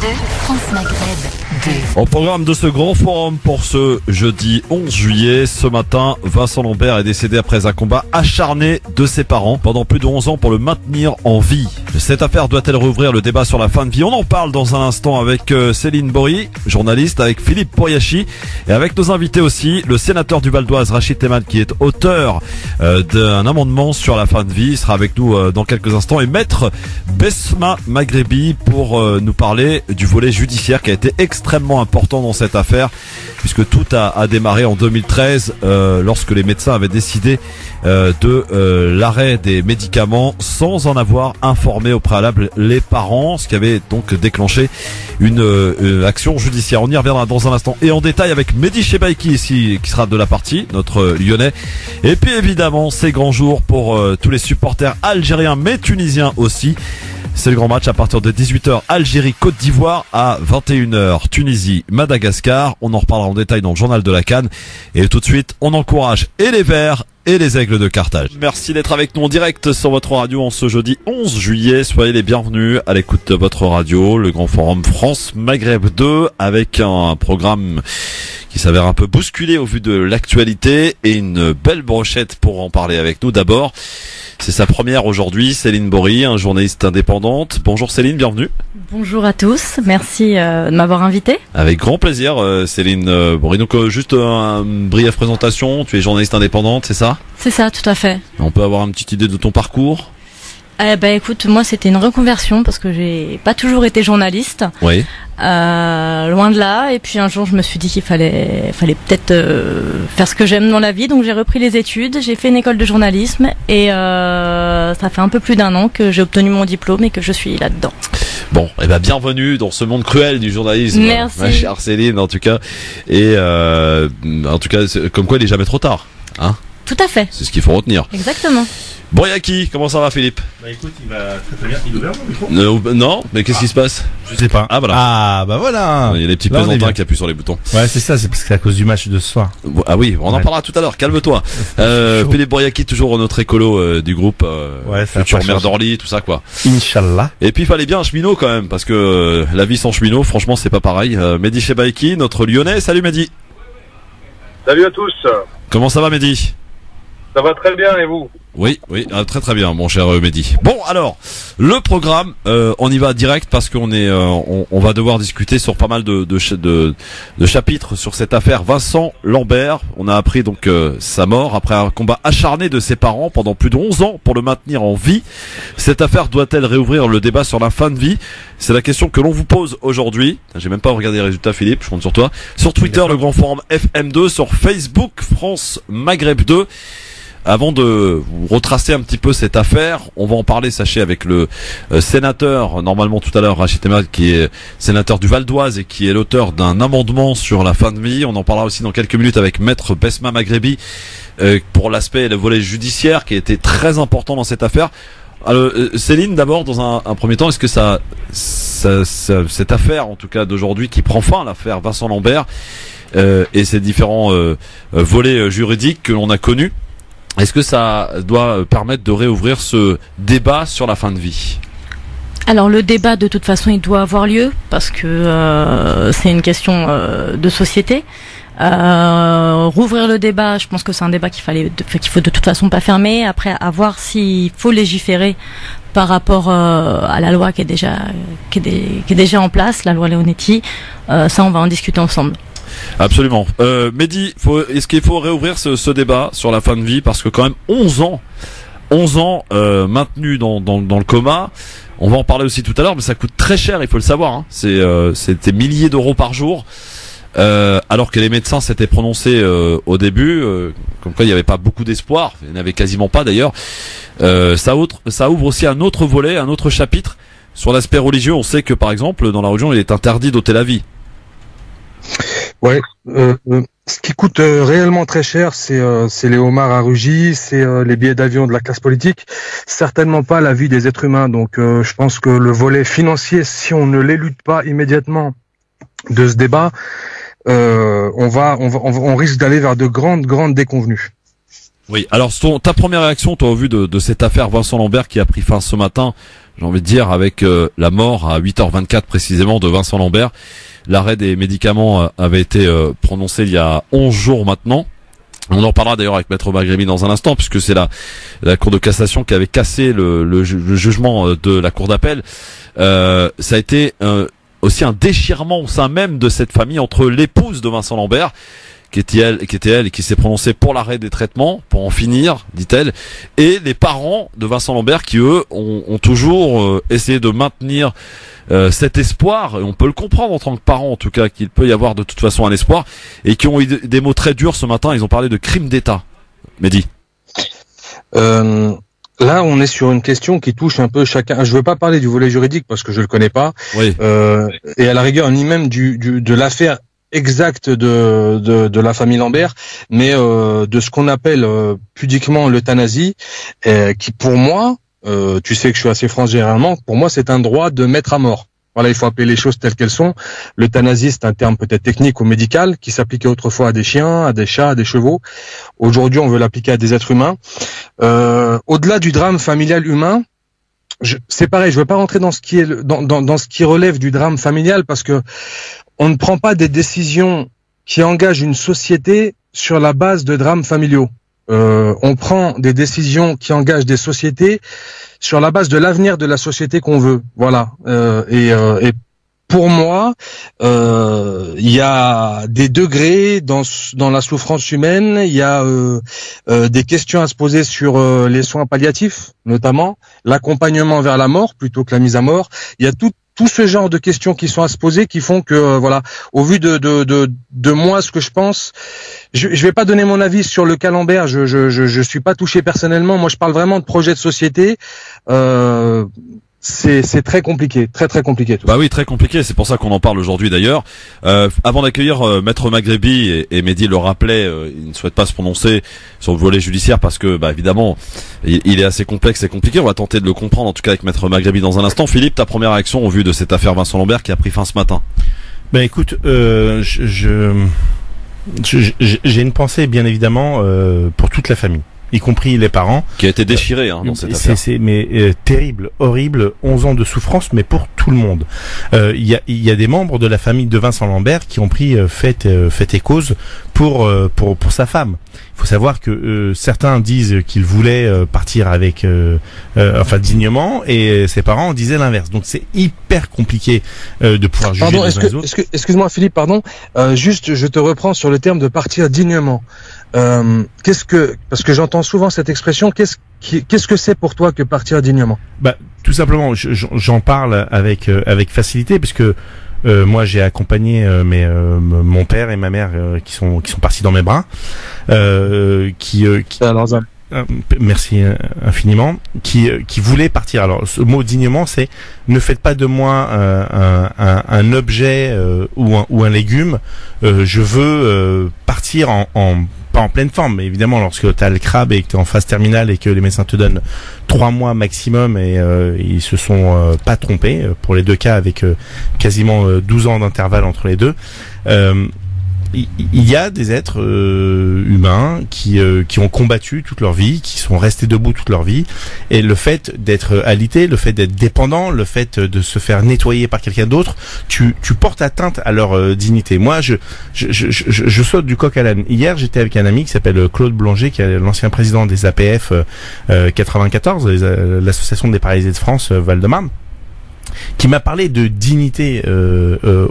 France Maghreb 2. Au programme de ce grand forum pour ce jeudi 11 juillet, ce matin, Vincent Lambert est décédé après un combat acharné de ses parents pendant plus de 11 ans pour le maintenir en vie. Cette affaire doit-elle rouvrir le débat sur la fin de vie? On en parle dans un instant avec Céline Bory, journaliste, avec Philippe Boriachi et avec nos invités aussi, le sénateur du Val d'Oise, Rachid Temal, qui est auteur d'un amendement sur la fin de vie. Il sera avec nous dans quelques instants, et maître Besma Maghrebi pour nous parler du volet judiciaire qui a été extrêmement important dans cette affaire, puisque tout a démarré en 2013 lorsque les médecins avaient décidé de l'arrêt des médicaments sans en avoir informé au préalable les parents, ce qui avait donc déclenché une action judiciaire. On y reviendra dans un instant et en détail avec Mehdi Chebaiki ici, qui sera de la partie, notre Lyonnais. Et puis évidemment, c'est grand jour pour tous les supporters algériens mais tunisiens aussi. C'est le grand match à partir de 18h, Algérie-Côte d'Ivoire, à 21h, Tunisie-Madagascar. On en reparlera en détail dans le journal de la CAN. Et tout de suite, on encourage et les Verts et les Aigles de Carthage. Merci d'être avec nous en direct sur votre radio en ce jeudi 11 juillet. Soyez les bienvenus à l'écoute de votre radio, le grand forum France Maghreb 2, avec un programme qui s'avère un peu bousculé au vu de l'actualité et une belle brochette pour en parler avec nous. D'abord, c'est sa première aujourd'hui, Céline Bory, un journaliste indépendante. Bonjour Céline, bienvenue. Bonjour à tous, merci de m'avoir invité. Avec grand plaisir Céline Bory. Donc juste une brève présentation, tu es journaliste indépendante, c'est ça? C'est ça, tout à fait. On peut avoir une petite idée de ton parcours? Écoute, moi c'était une reconversion parce que j'ai pas toujours été journaliste. Oui. Loin de là, et puis un jour je me suis dit qu'il fallait peut-être faire ce que j'aime dans la vie, donc j'ai repris les études, j'ai fait une école de journalisme et ça fait un peu plus d'1 an que j'ai obtenu mon diplôme et que je suis là-dedans. Bon, bienvenue dans ce monde cruel du journalisme. Merci. Ma chère Céline, en tout cas. Et en tout cas, comme quoi il est jamais trop tard, hein? Tout à fait. C'est ce qu'il faut retenir. Exactement. Boriachi, comment ça va Philippe? Écoute, il va très bien. Il est ouvert mon micro? Non, mais qu'est-ce qui se passe? Je sais pas. Ah voilà. Ah bah voilà. Il y a les petits plaisantins qui appuient sur les boutons. Ouais, c'est ça, c'est parce que c'est à cause du match de ce soir. Ah oui, on en parlera tout à l'heure, calme-toi. Philippe Boriachi, toujours notre écolo du groupe, ouais, futur maire d'Orly, tout ça quoi. Inch'Allah. Et puis il fallait bien un cheminot quand même, parce que la vie sans cheminot, franchement c'est pas pareil. Mehdi Chebaiki, notre Lyonnais. Salut Mehdi. Salut à tous. Comment ça va Mehdi? Ça va très bien et vous? Oui, très très bien, mon cher Mehdi. Bon, alors, le programme, on y va direct parce qu'on est, on va devoir discuter sur pas mal de chapitres sur cette affaire Vincent Lambert. On a appris donc sa mort après un combat acharné de ses parents pendant plus de 11 ans pour le maintenir en vie. Cette affaire doit-elle réouvrir le débat sur la fin de vie? C'est la question que l'on vous pose aujourd'hui. J'ai même pas regardé les résultats, Philippe, je compte sur toi. Sur Twitter, le grand forum FM2, sur Facebook, France Maghreb 2. Avant de vous retracer un petit peu cette affaire, on va en parler, sachez, avec le sénateur, normalement tout à l'heure, Rachid Temal, qui est sénateur du Val d'Oise et qui est l'auteur d'un amendement sur la fin de vie. On en parlera aussi dans quelques minutes avec maître Besma Maghrebi pour l'aspect et le volet judiciaire qui a été très important dans cette affaire. Alors, Céline, d'abord, dans un premier temps, est-ce que cette affaire, en tout cas d'aujourd'hui, qui prend fin, l'affaire Vincent Lambert et ses différents volets juridiques que l'on a connus, est-ce que ça doit permettre de réouvrir ce débat sur la fin de vie? Alors le débat de toute façon il doit avoir lieu parce que c'est une question de société. Rouvrir le débat, je pense que c'est un débat qu'il faut de toute façon pas fermer. Après, à voir s'il faut légiférer par rapport à la loi qui est déjà en place, la loi Leonetti. Ça, on va en discuter ensemble. Absolument. Mehdi, est-ce qu'il faut réouvrir ce débat sur la fin de vie, parce que quand même 11 ans maintenus dans le coma. On va en parler aussi tout à l'heure, mais ça coûte très cher, il faut le savoir, hein. C'est des milliers d'euros par jour. Alors que les médecins s'étaient prononcés au début, comme quoi il n'y avait pas beaucoup d'espoir, il n'y en avait quasiment pas d'ailleurs. Ça ouvre aussi un autre volet, un autre chapitre sur l'aspect religieux. On sait que par exemple dans la religion il est interdit d'ôter la vie. Ouais, ce qui coûte réellement très cher, c'est les homards à rugis, c'est les billets d'avion de la classe politique, certainement pas la vie des êtres humains. Donc je pense que le volet financier, si on ne l'élude pas immédiatement de ce débat, on risque d'aller vers de grandes déconvenues. Oui, alors ta première réaction, toi, au vu de cette affaire Vincent Lambert qui a pris fin ce matin, j'ai envie de dire, avec la mort à 8h24 précisément de Vincent Lambert. L'arrêt des médicaments avait été prononcé il y a 11 jours maintenant. On en parlera d'ailleurs avec Maître Maghrébi dans un instant, puisque c'est la Cour de cassation qui avait cassé le jugement de la Cour d'appel. Ça a été aussi un déchirement au sein même de cette famille entre l'épouse de Vincent Lambert, qui était elle et qui s'est prononcée pour l'arrêt des traitements, pour en finir, dit-elle, et les parents de Vincent Lambert qui, eux, ont toujours essayé de maintenir cet espoir, et on peut le comprendre en tant que parent en tout cas, qu'il peut y avoir de toute façon un espoir, et qui ont eu des mots très durs ce matin. Ils ont parlé de crime d'État. Mehdi. Là, on est sur une question qui touche un peu chacun. Je veux pas parler du volet juridique parce que je le connais pas. Oui. Et à la rigueur, ni même de l'affaire exacte de la famille Lambert, mais de ce qu'on appelle pudiquement l'euthanasie, qui pour moi, tu sais que je suis assez franc généralement, pour moi c'est un droit de mettre à mort. Voilà, il faut appeler les choses telles qu'elles sont. L'euthanasie, c'est un terme peut-être technique ou médical qui s'appliquait autrefois à des chiens, à des chats, à des chevaux. Aujourd'hui, on veut l'appliquer à des êtres humains. Au-delà du drame familial humain, c'est pareil, je veux pas rentrer dans ce qui est dans ce qui relève du drame familial parce que on ne prend pas des décisions qui engagent une société sur la base de drames familiaux. On prend des décisions qui engagent des sociétés sur la base de l'avenir de la société qu'on veut. Voilà. Et pour moi, il y a des degrés dans la souffrance humaine. Il y a des questions à se poser sur les soins palliatifs, notamment l'accompagnement vers la mort plutôt que la mise à mort. Il y a tout ce genre de questions qui sont à se poser, qui font que voilà, au vu de moi, ce que je pense, je vais pas donner mon avis sur le cas Lambert. Je suis pas touché personnellement. Moi, je parle vraiment de projet de société. C'est très compliqué, très compliqué. Tout. Bah oui, très compliqué. C'est pour ça qu'on en parle aujourd'hui d'ailleurs. Avant d'accueillir Maître Maghrébi et Mehdi le rappelait, il ne souhaite pas se prononcer sur le volet judiciaire parce que, bah évidemment, il est assez complexe et compliqué. On va tenter de le comprendre en tout cas avec Maître Maghrébi dans un instant. Philippe, ta première réaction au vu de cette affaire Vincent Lambert qui a pris fin ce matin? Ben écoute, j'ai une pensée bien évidemment pour toute la famille, y compris les parents. Qui a été déchiré dans cette affaire. Mais terrible, horrible, 11 ans de souffrance, mais pour tout le monde. Il y a des membres de la famille de Vincent Lambert qui ont pris fait et cause pour sa femme. Il faut savoir que certains disent qu'il voulait partir avec dignement, et ses parents disaient l'inverse. Donc c'est hyper compliqué de pouvoir juger. Pardon, excuse-moi Philippe, pardon. Juste, je te reprends sur le terme de partir dignement. Parce que j'entends souvent cette expression, qu'est-ce que c'est pour toi que partir dignement? Bah, tout simplement, j'en parle avec facilité, parce que moi j'ai accompagné mon père et ma mère qui sont partis dans mes bras, merci infiniment, qui voulaient partir. Alors ce mot dignement, c'est ne faites pas de moi un objet ou un légume. Je veux partir pas en pleine forme, mais évidemment lorsque tu as le crabe et que tu es en phase terminale et que les médecins te donnent 3 mois maximum, et ils se sont pas trompés pour les deux cas, avec quasiment 12 ans d'intervalle entre les deux. Il y a des êtres humains qui ont combattu toute leur vie, qui sont restés debout toute leur vie, et le fait d'être alité, le fait d'être dépendant, le fait de se faire nettoyer par quelqu'un d'autre, tu portes atteinte à leur dignité. Moi, je saute du coq à l'âne. Hier, j'étais avec un ami qui s'appelle Claude Blanger, qui est l'ancien président des APF 94, l'association des paralysés de France Val-de-Marne, qui m'a parlé de dignité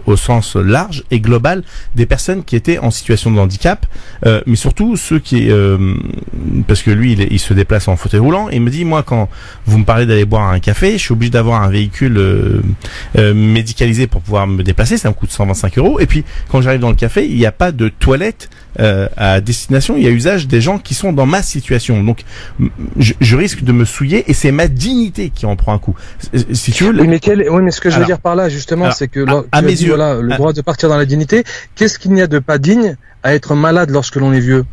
au sens large et global des personnes qui étaient en situation de handicap, mais surtout ceux parce que lui il se déplace en fauteuil roulant, et il me dit, moi quand vous me parlez d'aller boire un café, je suis obligé d'avoir un véhicule médicalisé pour pouvoir me déplacer, ça me coûte 125 €, et puis quand j'arrive dans le café, il n'y a pas de toilette à destination, il y a usage des gens qui sont dans ma situation, donc je risque de me souiller, et c'est ma dignité qui en prend un coup. Si tu veux, mais ce que je veux dire par là, justement, c'est que à mes yeux, voilà, le droit de partir dans la dignité. Qu'est-ce qu'il n'y a de pas digne à être malade lorsque l'on est vieux?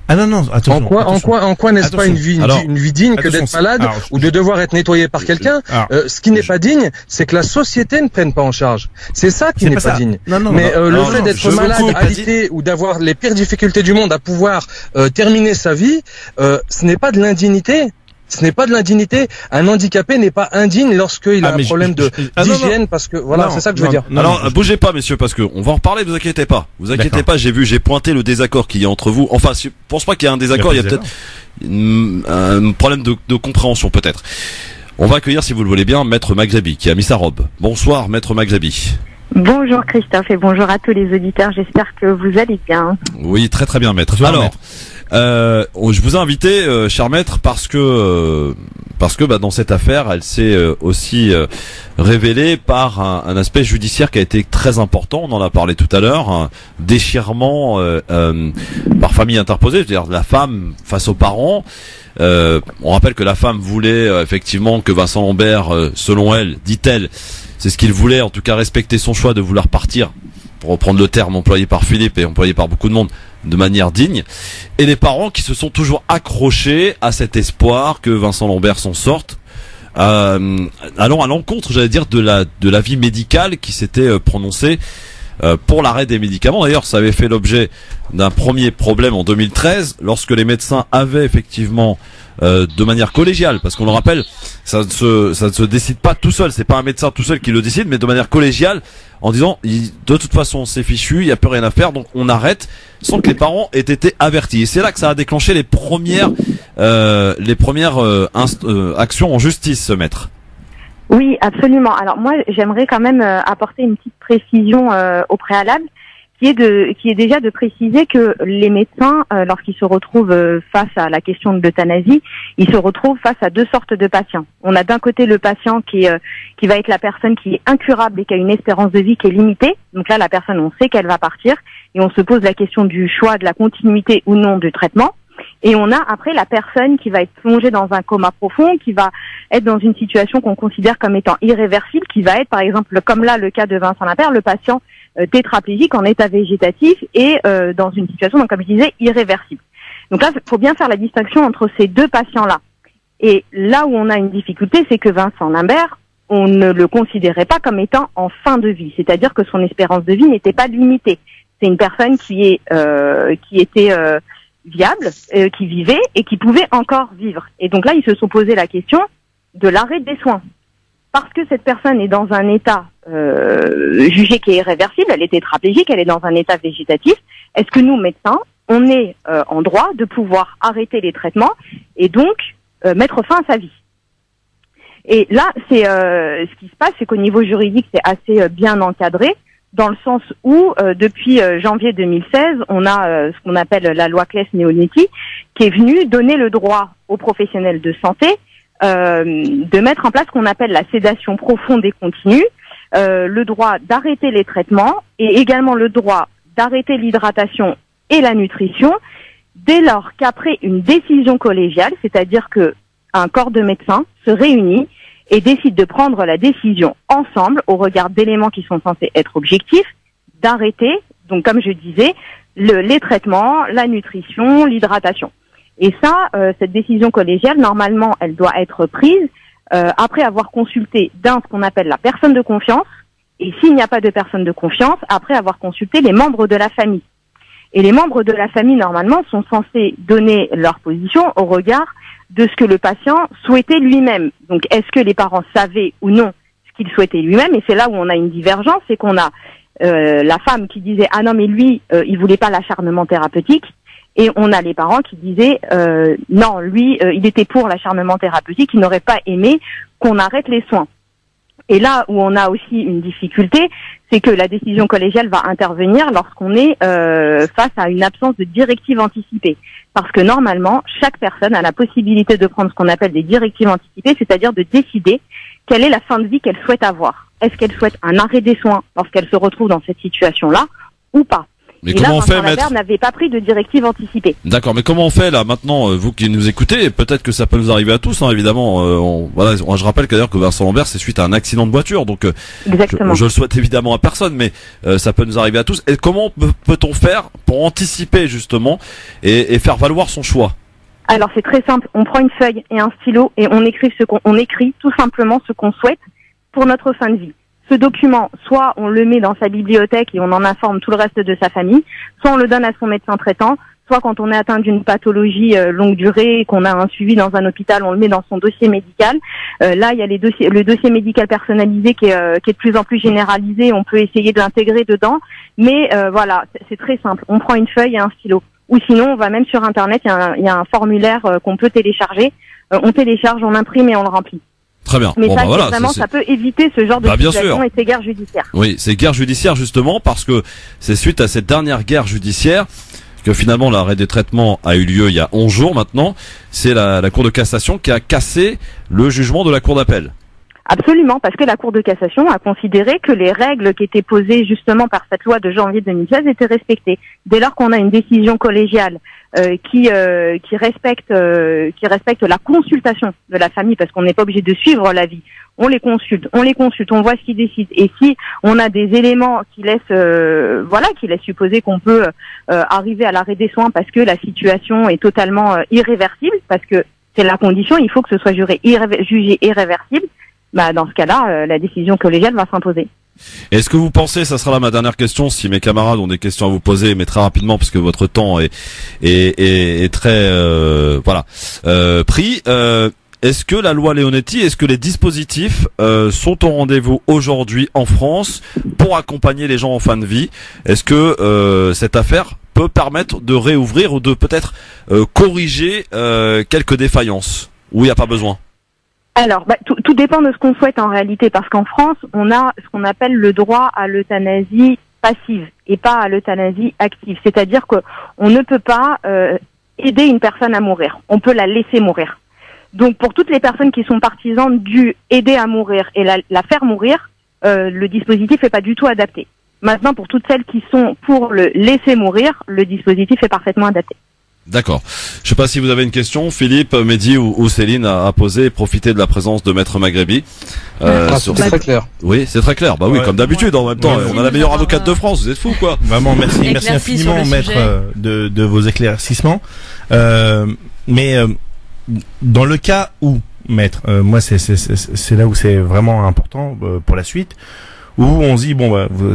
Ah non, attention. En quoi n'est-ce pas une vie digne que d'être malade ou de devoir être nettoyé par quelqu'un? Ce qui n'est pas digne, c'est que la société ne prenne pas en charge. C'est ça qui n'est pas digne. Le fait d'être malade, alité ou d'avoir les pires difficultés du monde à pouvoir terminer sa vie, ce n'est pas de l'indignité. Ce n'est pas de l'indignité. Un handicapé n'est pas indigne lorsqu'il a un problème d'hygiène, parce que voilà, c'est ça que je veux dire. Alors, bougez pas, messieurs, parce que on va en reparler. Vous inquiétez pas. J'ai pointé le désaccord qu'il y a entre vous. Enfin, je pense pas qu'il y ait un désaccord. Il y a peut-être un problème de compréhension, peut-être. On va accueillir, si vous le voulez bien, Maître Maghrebi, qui a mis sa robe. Bonsoir, Maître Maghrebi. Bonjour Christophe et bonjour à tous les auditeurs. J'espère que vous allez bien. Oui, très très bien, Maître. Alors. Je vous ai invité, cher maître, parce que dans cette affaire, elle s'est aussi révélée par un aspect judiciaire qui a été très important. On en a parlé tout à l'heure, un déchirement par famille interposée, c'est-à-dire la femme face aux parents. On rappelle que la femme voulait effectivement que Vincent Lambert, selon elle, dit-elle, c'est ce qu'il voulait, en tout cas respecter son choix de vouloir partir, pour reprendre le terme employé par Philippe et employé par beaucoup de monde, de manière digne, et les parents qui se sont toujours accrochés à cet espoir que Vincent Lambert s'en sorte, allant à l'encontre, j'allais dire, de l'avis médical qui s'était prononcé pour l'arrêt des médicaments. D'ailleurs, ça avait fait l'objet d'un premier problème en 2013, lorsque les médecins avaient effectivement de manière collégiale, parce qu'on le rappelle, ça ne se décide pas tout seul, c'est pas un médecin tout seul qui le décide, mais de manière collégiale, en disant de toute façon c'est fichu, il n'y a plus rien à faire, donc on arrête, sans que les parents aient été avertis. Et c'est là que ça a déclenché les premières actions en justice, maître. Oui, absolument. Alors moi, j'aimerais quand même apporter une petite précision au préalable, qui est déjà de préciser que les médecins, lorsqu'ils se retrouvent face à la question de l'euthanasie, ils se retrouvent face à deux sortes de patients. On a d'un côté le patient qui va être la personne qui est incurable et qui a une espérance de vie qui est limitée. Donc là, la personne, on sait qu'elle va partir et on se pose la question du choix de la continuité ou non du traitement. Et on a après la personne qui va être plongée dans un coma profond, qui va être dans une situation qu'on considère comme étant irréversible, qui va être par exemple, comme là le cas de Vincent Lambert, le patient tétraplégique en état végétatif et dans une situation, donc, comme je disais, irréversible. Donc là, il faut bien faire la distinction entre ces deux patients-là. Et là où on a une difficulté, c'est que Vincent Lambert, on ne le considérait pas comme étant en fin de vie, c'est-à-dire que son espérance de vie n'était pas limitée. C'est une personne qui était viable, qui vivait et qui pouvait encore vivre. Et donc là, ils se sont posé la question de l'arrêt des soins. Parce que cette personne est dans un état jugé qui est irréversible, elle est tétraplégique, elle est dans un état végétatif, est-ce que nous, médecins, on est en droit de pouvoir arrêter les traitements et donc mettre fin à sa vie? Et là, ce qui se passe, c'est qu'au niveau juridique, c'est assez bien encadré, dans le sens où, depuis janvier 2016, on a ce qu'on appelle la loi Claes-Leonetti, qui est venue donner le droit aux professionnels de santé de mettre en place ce qu'on appelle la sédation profonde et continue, le droit d'arrêter les traitements et également le droit d'arrêter l'hydratation et la nutrition dès lors qu'après une décision collégiale, c'est-à-dire que un corps de médecins se réunit et décide de prendre la décision ensemble, au regard d'éléments qui sont censés être objectifs, d'arrêter, donc comme je disais, les traitements, la nutrition, l'hydratation. Et ça, cette décision collégiale, normalement, elle doit être prise après avoir consulté ce qu'on appelle la personne de confiance, et s'il n'y a pas de personne de confiance, après avoir consulté les membres de la famille. Et les membres de la famille, normalement, sont censés donner leur position au regard de ce que le patient souhaitait lui-même. Donc, est-ce que les parents savaient ou non ce qu'il souhaitait lui-même? Et c'est là où on a une divergence, c'est qu'on a la femme qui disait « Ah non, mais lui, il voulait pas l'acharnement thérapeutique ». Et on a les parents qui disaient non, lui, il était pour l'acharnement thérapeutique, il n'aurait pas aimé qu'on arrête les soins. Et là où on a aussi une difficulté, c'est que la décision collégiale va intervenir lorsqu'on est face à une absence de directive anticipée. Parce que normalement, chaque personne a la possibilité de prendre ce qu'on appelle des directives anticipées, c'est-à-dire de décider quelle est la fin de vie qu'elle souhaite avoir. Est-ce qu'elle souhaite un arrêt des soins lorsqu'elle se retrouve dans cette situation-là ou pas? Mais Et comment là, on Vincent fait, maître? Lambert n'avait pas pris de directive anticipée. D'accord, mais comment on fait là maintenant, vous qui nous écoutez, et peut-être que ça peut nous arriver à tous, hein, évidemment. Je rappelle d'ailleurs que Vincent Lambert, c'est suite à un accident de voiture, donc Exactement. je le souhaite évidemment à personne, mais ça peut nous arriver à tous. Et comment peut-on faire pour anticiper justement et faire valoir son choix? Alors c'est très simple, on prend une feuille et un stylo et on écrit tout simplement ce qu'on souhaite pour notre fin de vie. Ce document, soit on le met dans sa bibliothèque et on en informe tout le reste de sa famille, soit on le donne à son médecin traitant, soit quand on est atteint d'une pathologie longue durée et qu'on a un suivi dans un hôpital, on le met dans son dossier médical. Là, il y a le dossier médical personnalisé qui est de plus en plus généralisé, on peut essayer de l'intégrer dedans, mais voilà, c'est très simple, on prend une feuille et un stylo. Ou sinon, on va même sur Internet, il y a un formulaire qu'on peut télécharger. On télécharge, on imprime et on le remplit. Très bien. Mais Bon, ça, bah voilà, vraiment, ça peut éviter ce genre de bien situation sûr. et ces guerres judiciaires. Oui, c'est guerre judiciaire justement parce que c'est suite à cette dernière guerre judiciaire que finalement l'arrêt des traitements a eu lieu il y a 11 jours maintenant. C'est la Cour de cassation qui a cassé le jugement de la Cour d'appel. Absolument, parce que la Cour de cassation a considéré que les règles qui étaient posées justement par cette loi de janvier 2016 étaient respectées. Dès lors qu'on a une décision collégiale qui respecte la consultation de la famille, parce qu'on n'est pas obligé de suivre l'avis, on les consulte, on voit ce qu'ils décident. Et si on a des éléments qui laissent supposer qu'on peut arriver à l'arrêt des soins parce que la situation est totalement irréversible, parce que c'est la condition, il faut que ce soit jugé irréversible. Bah, dans ce cas-là, la décision collégiale va s'imposer. Est-ce que vous pensez, ça sera là ma dernière question, si mes camarades ont des questions à vous poser, mais très rapidement parce que votre temps est très pris. Est-ce que la loi Leonetti, est-ce que les dispositifs sont au rendez-vous aujourd'hui en France pour accompagner les gens en fin de vie? Est-ce que cette affaire peut permettre de réouvrir ou de peut-être corriger quelques défaillances où il n'y a pas besoin? Alors, tout dépend de ce qu'on souhaite en réalité, parce qu'en France, on a ce qu'on appelle le droit à l'euthanasie passive et pas à l'euthanasie active. C'est-à-dire qu'on ne peut pas aider une personne à mourir, on peut la laisser mourir. Donc, pour toutes les personnes qui sont partisanes du aider à mourir et la faire mourir, le dispositif n'est pas du tout adapté. Maintenant, pour toutes celles qui sont pour le laisser mourir, le dispositif est parfaitement adapté. D'accord. Je sais pas si vous avez une question, Philippe, Mehdi ou Céline à poser, profiter de la présence de Maître Maghrebi. C'est très clair. Oui, c'est très clair. Bah oui, Ouais. comme d'habitude, en même temps, Ouais. on a la meilleure avocate de France, vous êtes fous, quoi. Vraiment, merci Éclairci infiniment, sur le maître, sujet. de vos éclaircissements. Mais dans le cas où, maître, moi c'est là où c'est vraiment important pour la suite, où on se dit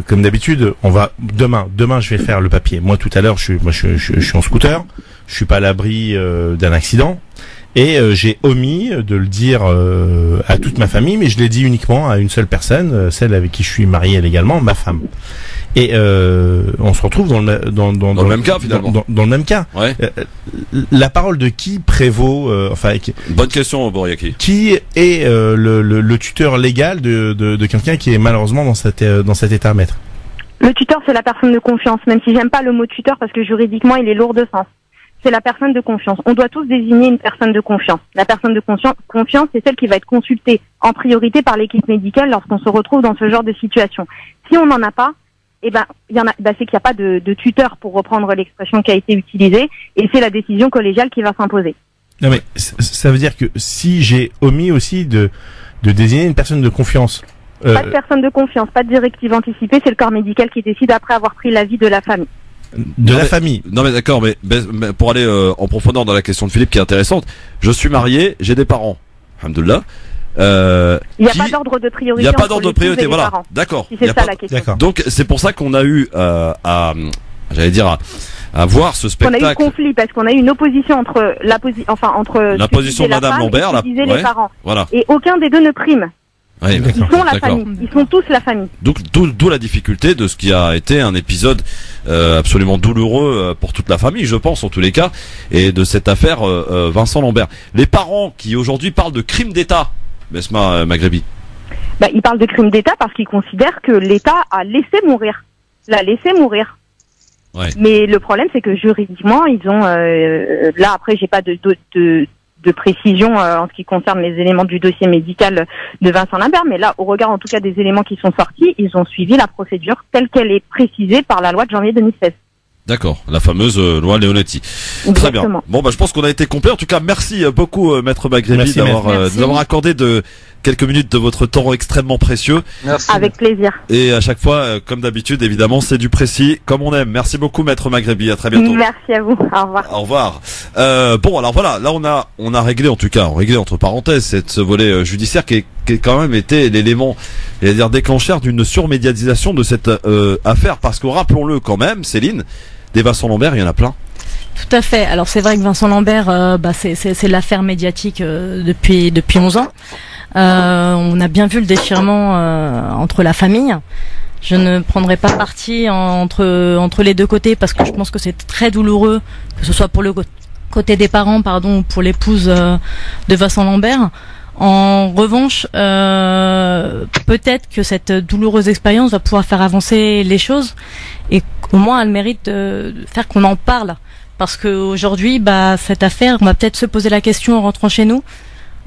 comme d'habitude, on va demain je vais faire le papier. Moi tout à l'heure, je suis en scooter, je suis pas à l'abri d'un accident. Et j'ai omis de le dire à toute ma famille, mais je l'ai dit uniquement à une seule personne, celle avec qui je suis marié légalement, ma femme. Et on se retrouve dans le même cas, finalement. Dans le même cas. Ouais. La parole de qui prévaut Bonne question, Boriaki. qui est le tuteur légal de quelqu'un qui est malheureusement dans cet état, maître? Le tuteur, c'est la personne de confiance, même si j'aime pas le mot tuteur parce que juridiquement, il est lourd de sens. C'est la personne de confiance. On doit tous désigner une personne de confiance. La personne de confiance, c'est celle qui va être consultée en priorité par l'équipe médicale lorsqu'on se retrouve dans ce genre de situation. Si on n'en a pas, c'est qu'il n'y a pas de tuteur, pour reprendre l'expression qui a été utilisée, et c'est la décision collégiale qui va s'imposer. Non mais ça veut dire que si j'ai omis aussi de désigner une personne de confiance. Pas de personne de confiance, pas de directive anticipée, c'est le corps médical qui décide après avoir pris l'avis de la famille. Famille. Non mais d'accord, mais pour aller en profondeur dans la question de Philippe qui est intéressante, je suis marié, j'ai des parents. Alhamdoulilah. Il n'y a pas d'ordre de priorité. Il n'y a pas entre d'ordre de l'épouse priorité, et les voilà. parents. D'accord. Si c'est ça la question. D'accord. Donc c'est pour ça qu'on a eu à voir ce On a spectacle. eu conflit parce qu'on a eu une opposition entre la position de Madame Lambert, et disaient les parents. Voilà. Et aucun des deux ne prime. Ouais, Ils sont la d'accord. famille. Ils sont tous la famille. Donc d'où la difficulté de ce qui a été un épisode absolument douloureux pour toute la famille, je pense en tous les cas, et de cette affaire Vincent Lambert. Les parents qui aujourd'hui parlent de crime d'État, Besma Maghrebi. Ils parlent de crime d'État parce qu'ils considèrent que l'État a laissé mourir. L'a laissé mourir. Ouais. Mais le problème, c'est que juridiquement, ils ont... là, après, j'ai pas de précision en ce qui concerne les éléments du dossier médical de Vincent Lambert, mais là, au regard en tout cas des éléments qui sont sortis, ils ont suivi la procédure telle qu'elle est précisée par la loi de janvier 2016. D'accord, la fameuse loi Leonetti. Exactement. Très bien. Bon, bah je pense qu'on a été complet. En tout cas, merci beaucoup, Maître Maghrebi, Merci, d'avoir Maître. nous avoir accordé quelques minutes de votre temps extrêmement précieux. Merci. Avec plaisir. Et à chaque fois, comme d'habitude, évidemment, c'est du précis, comme on aime. Merci beaucoup, Maître Maghrebi. À très bientôt. Merci à vous. Au revoir. Au revoir. Bon, alors voilà, là on a réglé, en tout cas, entre parenthèses, ce volet judiciaire qui quand même été l'élément, c'est-à-dire déclencheur d'une surmédiatisation de cette affaire, parce que rappelons-le quand même, Céline, des Vincent Lambert, il y en a plein. Tout à fait. Alors c'est vrai que Vincent Lambert, c'est l'affaire médiatique depuis 11 ans. On a bien vu le déchirement entre la famille. Je ne prendrai pas parti entre les deux côtés parce que je pense que c'est très douloureux, que ce soit pour le côté des parents, ou pour l'épouse de Vincent Lambert. En revanche, peut-être que cette douloureuse expérience va pouvoir faire avancer les choses et au moins elle mérite de faire qu'on en parle. Parce qu'aujourd'hui, cette affaire, on va peut-être se poser la question en rentrant chez nous,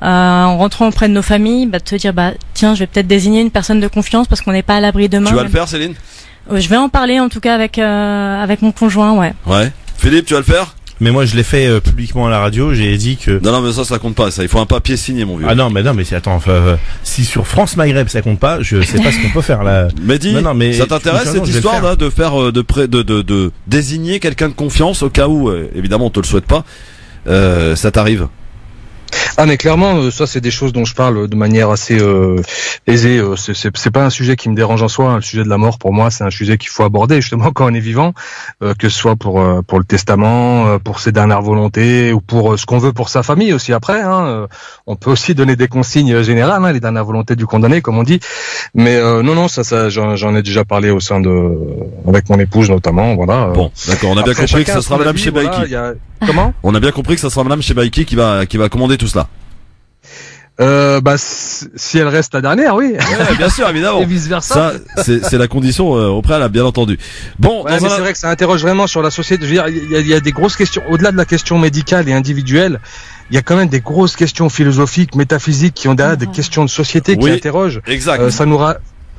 en rentrant auprès de nos familles, de se dire, tiens, je vais peut-être désigner une personne de confiance parce qu'on n'est pas à l'abri demain. Tu vas le faire, Céline? Je vais en parler en tout cas avec mon conjoint, ouais. Ouais. Philippe, tu vas le faire? Mais moi, je l'ai fait publiquement à la radio. J'ai dit que. Non, mais ça compte pas. Ça, il faut un papier signé, mon vieux. Ah non, mais attends. Si sur France Maghreb ça compte pas, je sais pas ce qu'on peut faire là. Mehdi, mais ça t'intéresse cette histoire là de faire de désigner quelqu'un de confiance au cas où, évidemment, on te le souhaite pas. Ça t'arrive? Ah mais clairement, ça c'est des choses dont je parle de manière assez aisée. C'est pas un sujet qui me dérange en soi. Le sujet de la mort, pour moi, c'est un sujet qu'il faut aborder justement quand on est vivant, que ce soit pour le testament, pour ses dernières volontés ou pour ce qu'on veut pour sa famille aussi après. On peut aussi donner des consignes générales, les dernières volontés du condamné, comme on dit. Mais non, ça j'en ai déjà parlé au sein avec mon épouse notamment. Voilà. Bon, d'accord. On a bien compris que ça sera Madame Chebaïki. Comment? On a bien compris que ça sera Madame Chebaïki qui va commander tout cela. Si elle reste la dernière, oui. Ouais, bien sûr, évidemment. Et vice versa. Ça, c'est la condition au préalable, bien entendu. Bon, mais c'est vrai que ça interroge vraiment sur la société. Je veux dire, il y a des grosses questions au-delà de la question médicale et individuelle. Il y a quand même des grosses questions philosophiques, métaphysiques qui ont derrière des questions de société qui interrogent. Exact.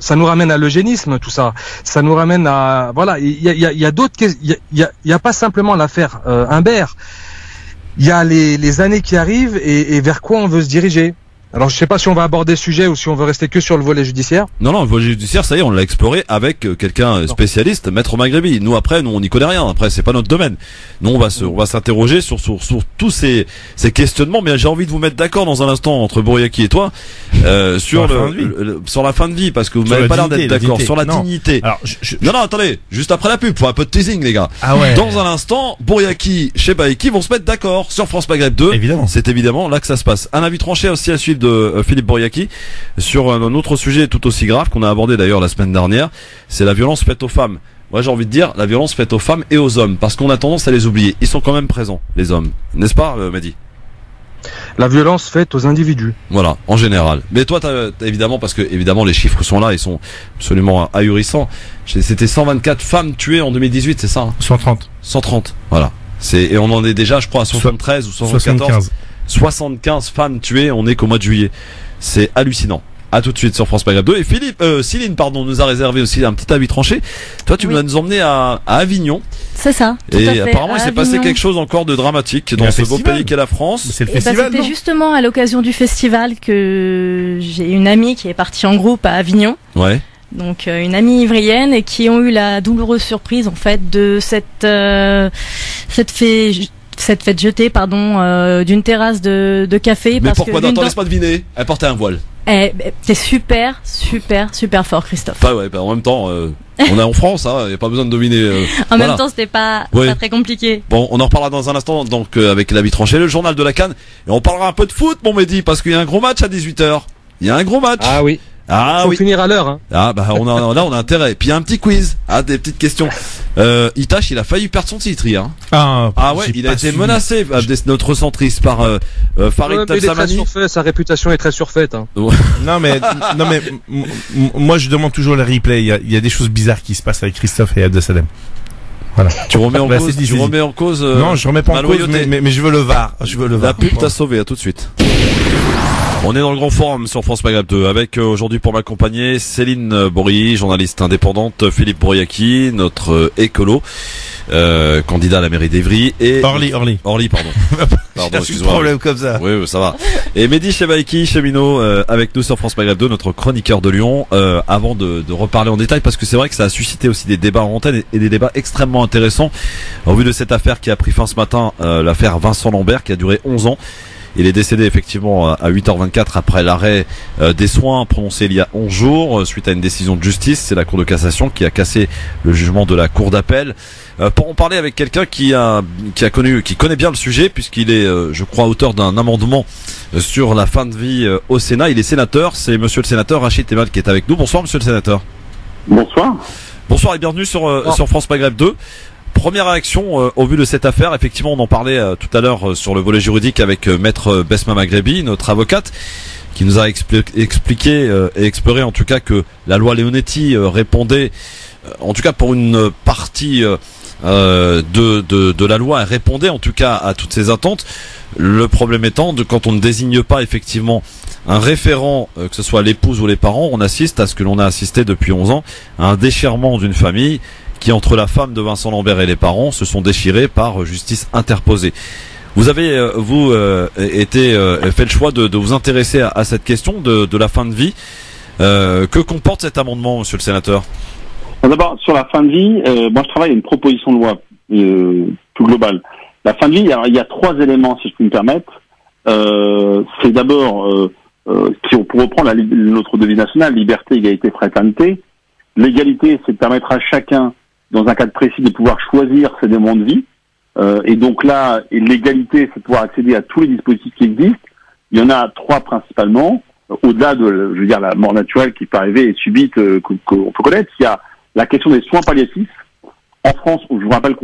Ça nous ramène à l'eugénisme, tout ça. Ça nous ramène à il y a d'autres questions. Il y a pas simplement l'affaire Humbert. Il y a les années qui arrivent et vers quoi on veut se diriger. Alors je sais pas si on va aborder le sujet ou si on veut rester que sur le volet judiciaire. Non, le volet judiciaire, ça y est, on l'a exploré avec quelqu'un spécialiste, Maître Maghrebi. Nous après, on n'y connaît rien. Après, c'est pas notre domaine. Nous, on va s'interroger sur tous ces questionnements. Mais j'ai envie de vous mettre d'accord dans un instant entre Bouriaki et toi sur la fin de vie, parce que vous n'avez pas l'air d'être d'accord sur la dignité. Alors, non, attendez, juste après la pub, pour un peu de teasing, les gars. Ah ouais. Dans un instant, Bouriaki, Chebaïki vont se mettre d'accord sur France Maghreb 2. Évidemment. C'est évidemment là que ça se passe. Un avis tranché aussi à suivre de Philippe Bouriaki sur un autre sujet tout aussi grave qu'on a abordé d'ailleurs la semaine dernière, c'est la violence faite aux femmes. Moi j'ai envie de dire la violence faite aux femmes et aux hommes, parce qu'on a tendance à les oublier. Ils sont quand même présents, les hommes, n'est-ce pas, Mehdi? La violence faite aux individus. Voilà, en général. Mais toi, t'as évidemment, parce que évidemment les chiffres sont là, ils sont absolument ahurissants. C'était 124 femmes tuées en 2018, c'est ça, hein? 130, voilà. Et on en est déjà, je crois, à 73 ou 74. 75 femmes tuées, on est qu'au mois de juillet. C'est hallucinant. À tout de suite sur France Maghreb 2. Et Céline, nous a réservé aussi un petit avis tranché. Toi, tu vas nous emmener à Avignon. C'est ça. Et apparemment, il s'est passé quelque chose encore de dramatique dans ce beau pays qu'est la France. C'est le festival. C'était justement à l'occasion du festival que j'ai une amie qui est partie en groupe à Avignon. Ouais. Donc une amie ivrienne et qui ont eu la douloureuse surprise en fait de cette fête jetée d'une terrasse de café. Mais pourquoi? Laisse pas deviner. Elle portait un voile. T'es super fort, Christophe. En même temps, on est en France, y a pas besoin de deviner. En même temps, c'était pas très compliqué. Bon, on en reparlera dans un instant, donc avec l'avis tranché, le journal de la CAN, et on parlera un peu de foot, mon Mehdi, parce qu'il y a un gros match à 18h. Il y a un gros match. Ah oui. Faut finir à l'heure, hein. On a intérêt. Et puis il y a un petit quiz, des petites questions. Itachi, il a failli perdre son titre hier. Il a été menacé, notre centriste, par Farid Tabsamani. Sa réputation est très surfaite, hein. Non mais moi je demande toujours le replay. Il y a des choses bizarres qui se passent avec Christophe et Abdesadem. Voilà. Tu remets en cause. Non, je remets pas en cause, mais je veux le VAR. La pub t'a sauvé, à tout de suite. On est dans le grand forum sur France Maghreb 2 avec aujourd'hui pour m'accompagner Céline Bory, journaliste indépendante, Philippe Bouriaki, notre écolo, candidat à la mairie d'Evry, et Orly, pardon. Pardon, excuse-moi. Problème comme ça. Oui, ça va. Et Mehdi Chebaïki, cheminot, avec nous sur France Maghreb 2, notre chroniqueur de Lyon, avant de reparler en détail, parce que c'est vrai que ça a suscité aussi des débats en antenne et des débats extrêmement intéressants en vue de cette affaire qui a pris fin ce matin, l'affaire Vincent Lambert, qui a duré 11 ans. Il est décédé effectivement à 8h24 après l'arrêt des soins prononcé il y a 11 jours suite à une décision de justice. C'est la Cour de cassation qui a cassé le jugement de la Cour d'appel. Pour en parler avec quelqu'un qui connaît bien le sujet, puisqu'il est, je crois, auteur d'un amendement sur la fin de vie au Sénat. Il est sénateur. C'est Monsieur le sénateur Rachid Temal qui est avec nous. Bonsoir, Monsieur le sénateur. Bonsoir. Bonsoir et bienvenue sur France Maghreb 2. Première réaction au vu de cette affaire, effectivement on en parlait tout à l'heure sur le volet juridique avec maître Besma Maghrebi, notre avocate, qui nous a expliqué et exploré en tout cas que la loi Leonetti répondait, en tout cas pour une partie de la loi, elle répondait en tout cas à toutes ces attentes. Le problème étant, quand on ne désigne pas effectivement un référent, que ce soit l'épouse ou les parents, on assiste à ce que l'on a assisté depuis 11 ans, à un déchirement d'une famille qui, entre la femme de Vincent Lambert et les parents, se sont déchirés par justice interposée. Vous avez, fait le choix de vous intéresser à cette question de la fin de vie. Que comporte cet amendement, monsieur le sénateur? D'abord, sur la fin de vie, moi je travaille à une proposition de loi plus globale. La fin de vie, il y a 3 éléments, si je puis me permettre. C'est d'abord, pour reprendre notre devise nationale, liberté, égalité, fraternité. L'égalité, c'est de permettre à chacun, dans un cadre précis, de pouvoir choisir ses demandes de vie. Et donc là, l'égalité, c'est de pouvoir accéder à tous les dispositifs qui existent. Il y en a 3 principalement. Au-delà de, je veux dire, la mort naturelle qui peut arriver et subite, qu'on peut connaître, il y a la question des soins palliatifs. En France, je vous rappelle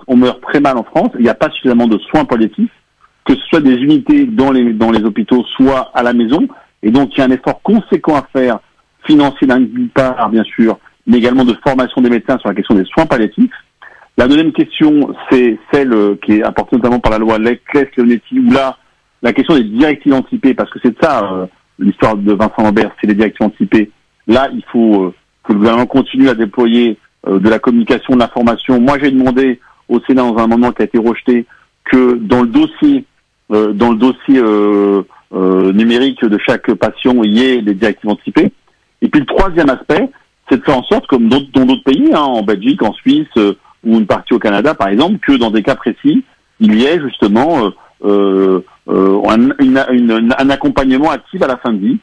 on meurt très mal en France. Il n'y a pas suffisamment de soins palliatifs, que ce soit des unités dans les hôpitaux, soit à la maison. Et donc, il y a un effort conséquent à faire, financier d'une part, bien sûr, mais également de formation des médecins sur la question des soins palliatifs. La deuxième question, c'est celle qui est apportée notamment par la loi Leonetti, où là, la question des directives anticipées, parce que c'est ça, l'histoire de Vincent Lambert, c'est les directives anticipées. Là, il faut que le gouvernement continue à déployer de la communication, de l'information. Moi, j'ai demandé au Sénat, dans un amendement qui a été rejeté, que dans le dossier numérique de chaque patient, il y ait des directives anticipées. Et puis le troisième aspect, c'est de faire en sorte, comme dans d'autres pays, en Belgique, en Suisse, ou une partie au Canada, par exemple, que dans des cas précis, il y ait justement un accompagnement actif à la fin de vie.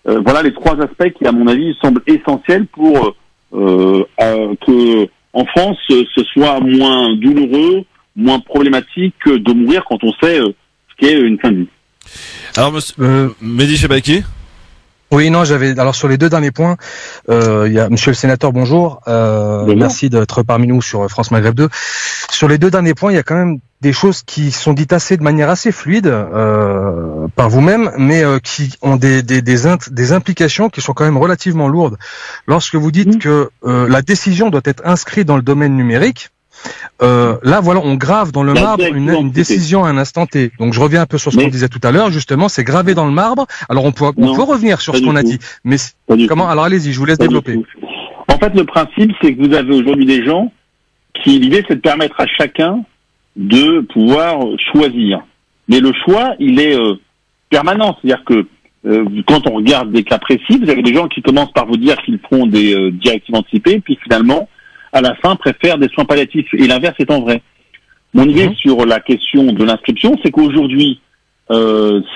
Voilà les 3 aspects qui, à mon avis, semblent essentiels pour que en France, ce soit moins douloureux, moins problématique que de mourir quand on sait ce qu'est une fin de vie. Alors, monsieur Mehdi Chebaïki. Oui, non, alors sur les 2 derniers points, il y a monsieur le sénateur, bonjour. Merci d'être parmi nous sur France Maghreb 2. Sur les 2 derniers points, il y a quand même des choses qui sont dites de manière assez fluide par vous-même, mais qui ont des implications qui sont quand même relativement lourdes. Lorsque vous dites que la décision doit être inscrite dans le domaine numérique, là, voilà, on grave dans le marbre une décision à un instant T. Donc, je reviens un peu sur ce qu'on disait tout à l'heure. Justement, c'est gravé dans le marbre. Alors, on peut revenir sur ce qu'on a dit. Mais comment? Alors, allez-y, je vous laisse développer. En fait, le principe, c'est que vous avez aujourd'hui des gens qui, l'idée, c'est de permettre à chacun de pouvoir choisir. Mais le choix, il est permanent. C'est-à-dire que quand on regarde des cas précis, vous avez des gens qui commencent par vous dire qu'ils feront des directives anticipées, puis finalement, à la fin, préfèrent des soins palliatifs. Et l'inverse étant vrai. Mon idée sur la question de l'inscription, c'est qu'aujourd'hui,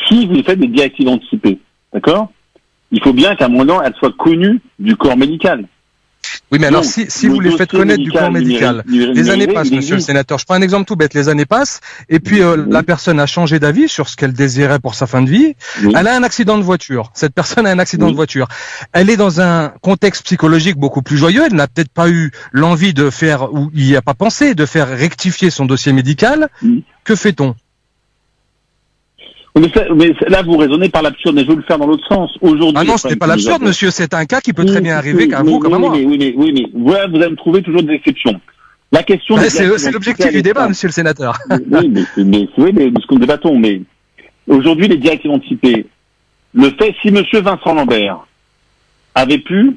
si vous faites des directives anticipées, d'accord, il faut bien qu'à un moment, elles soient connues du corps médical. Oui, mais alors si vous les faites connaître du corps médical, les années passent, monsieur le sénateur. Je prends un exemple tout bête. Les années passent, et puis la personne a changé d'avis sur ce qu'elle désirait pour sa fin de vie. Elle a un accident de voiture. Cette personne a un accident de voiture. Elle est dans un contexte psychologique beaucoup plus joyeux. Elle n'a peut-être pas eu l'envie de faire, ou il n'y a pas pensé, de faire rectifier son dossier médical. Que fait-on? Mais là, vous raisonnez par l'absurde, mais je veux le faire dans l'autre sens. Aujourd'hui, ah non, ce n'est pas l'absurde, monsieur, c'est un cas qui peut très bien arriver qu'à vous comme à moi. Oui, mais voilà, vous allez me trouver toujours des exceptions. La question. C'est l'objectif du débat, monsieur le sénateur. Oui, mais de ce que nous débattons. Mais aujourd'hui, les directives anticipées, le fait, si monsieur Vincent Lambert avait pu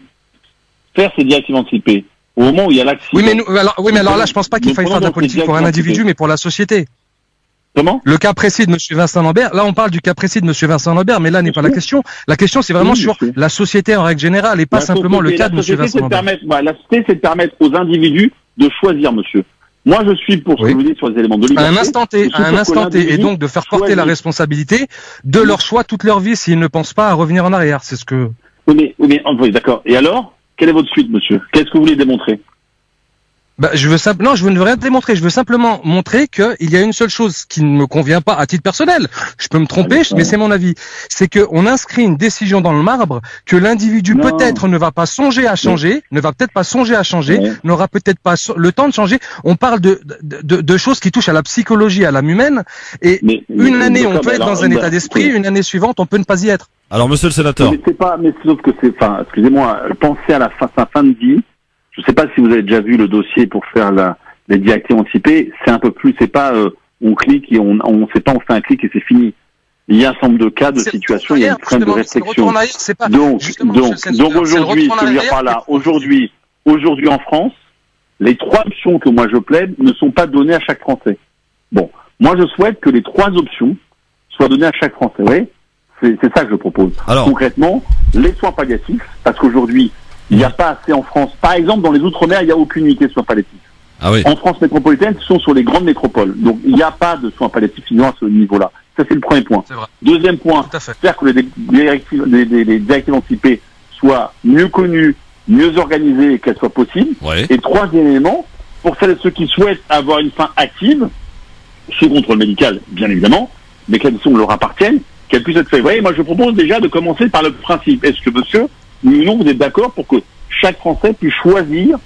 faire ses directives anticipées au moment où il y a l'accident. Oui, mais alors là, je pense pas qu'il faille faire de la politique pour un individu, mais pour la société. Comment? Le cas précis de monsieur Vincent Lambert, là on parle du cas précis de monsieur Vincent Lambert, mais là n'est pas la question. La question c'est vraiment sur la société en règle générale et pas simplement le cas de monsieur Vincent Lambert. La société, c'est de permettre aux individus de choisir, monsieur. Moi, je suis pour ce que vous dites sur les éléments de liberté. À un instant T, et donc de faire porter la responsabilité de leur choix toute leur vie s'ils ne pensent pas à revenir en arrière. C'est ce que... Oui, d'accord. Et alors, quelle est votre suite, monsieur? Qu'est-ce que vous voulez démontrer? je ne veux rien démontrer. Je veux simplement montrer qu'il y a une seule chose qui ne me convient pas à titre personnel. Je peux me tromper, mais c'est mon avis. C'est que on inscrit une décision dans le marbre que l'individu peut-être ne va pas songer à changer, n'aura peut-être pas le temps de changer. On parle de choses qui touchent à la psychologie, à l'âme humaine. Et une année, on peut être dans un état d'esprit, une année suivante, on peut ne pas y être. Alors, monsieur le sénateur. Sauf que excusez-moi, pensez à sa fin de vie. Je ne sais pas si vous avez déjà vu le dossier pour faire les directives anticipées. C'est un peu plus, c'est pas on clique et on sait pas, on fait un clic et c'est fini. Il y a un certain nombre de cas, de situations, il y a une crainte de réflexion. Donc aujourd'hui, je veux dire par là, aujourd'hui en France, les 3 options que moi je plaide ne sont pas données à chaque Français. Bon, moi je souhaite que les 3 options soient données à chaque Français. Oui, c'est ça que je propose. Alors, concrètement, les soins palliatifs, parce qu'aujourd'hui il n'y a pas assez en France. Par exemple, dans les Outre-mer, il n'y a aucune unité de soins palliatifs. Ah oui. En France métropolitaine, ce sont sur les grandes métropoles. Donc, il n'y a pas de soins palliatifs à ce niveau-là. Ça, c'est le premier point. Deuxième point, faire que les directives anticipées soient mieux connues, mieux organisées et qu'elles soient possibles. Ouais. Et 3e élément, pour celles et ceux qui souhaitent avoir une fin active, sous contrôle médical, bien évidemment, mais qu'elles leur appartiennent, qu'elles puissent être faites. Vous voyez, moi, je propose déjà de commencer par le principe. Est-ce que, monsieur, oui ou non, vous êtes d'accord pour que chaque Français puisse choisir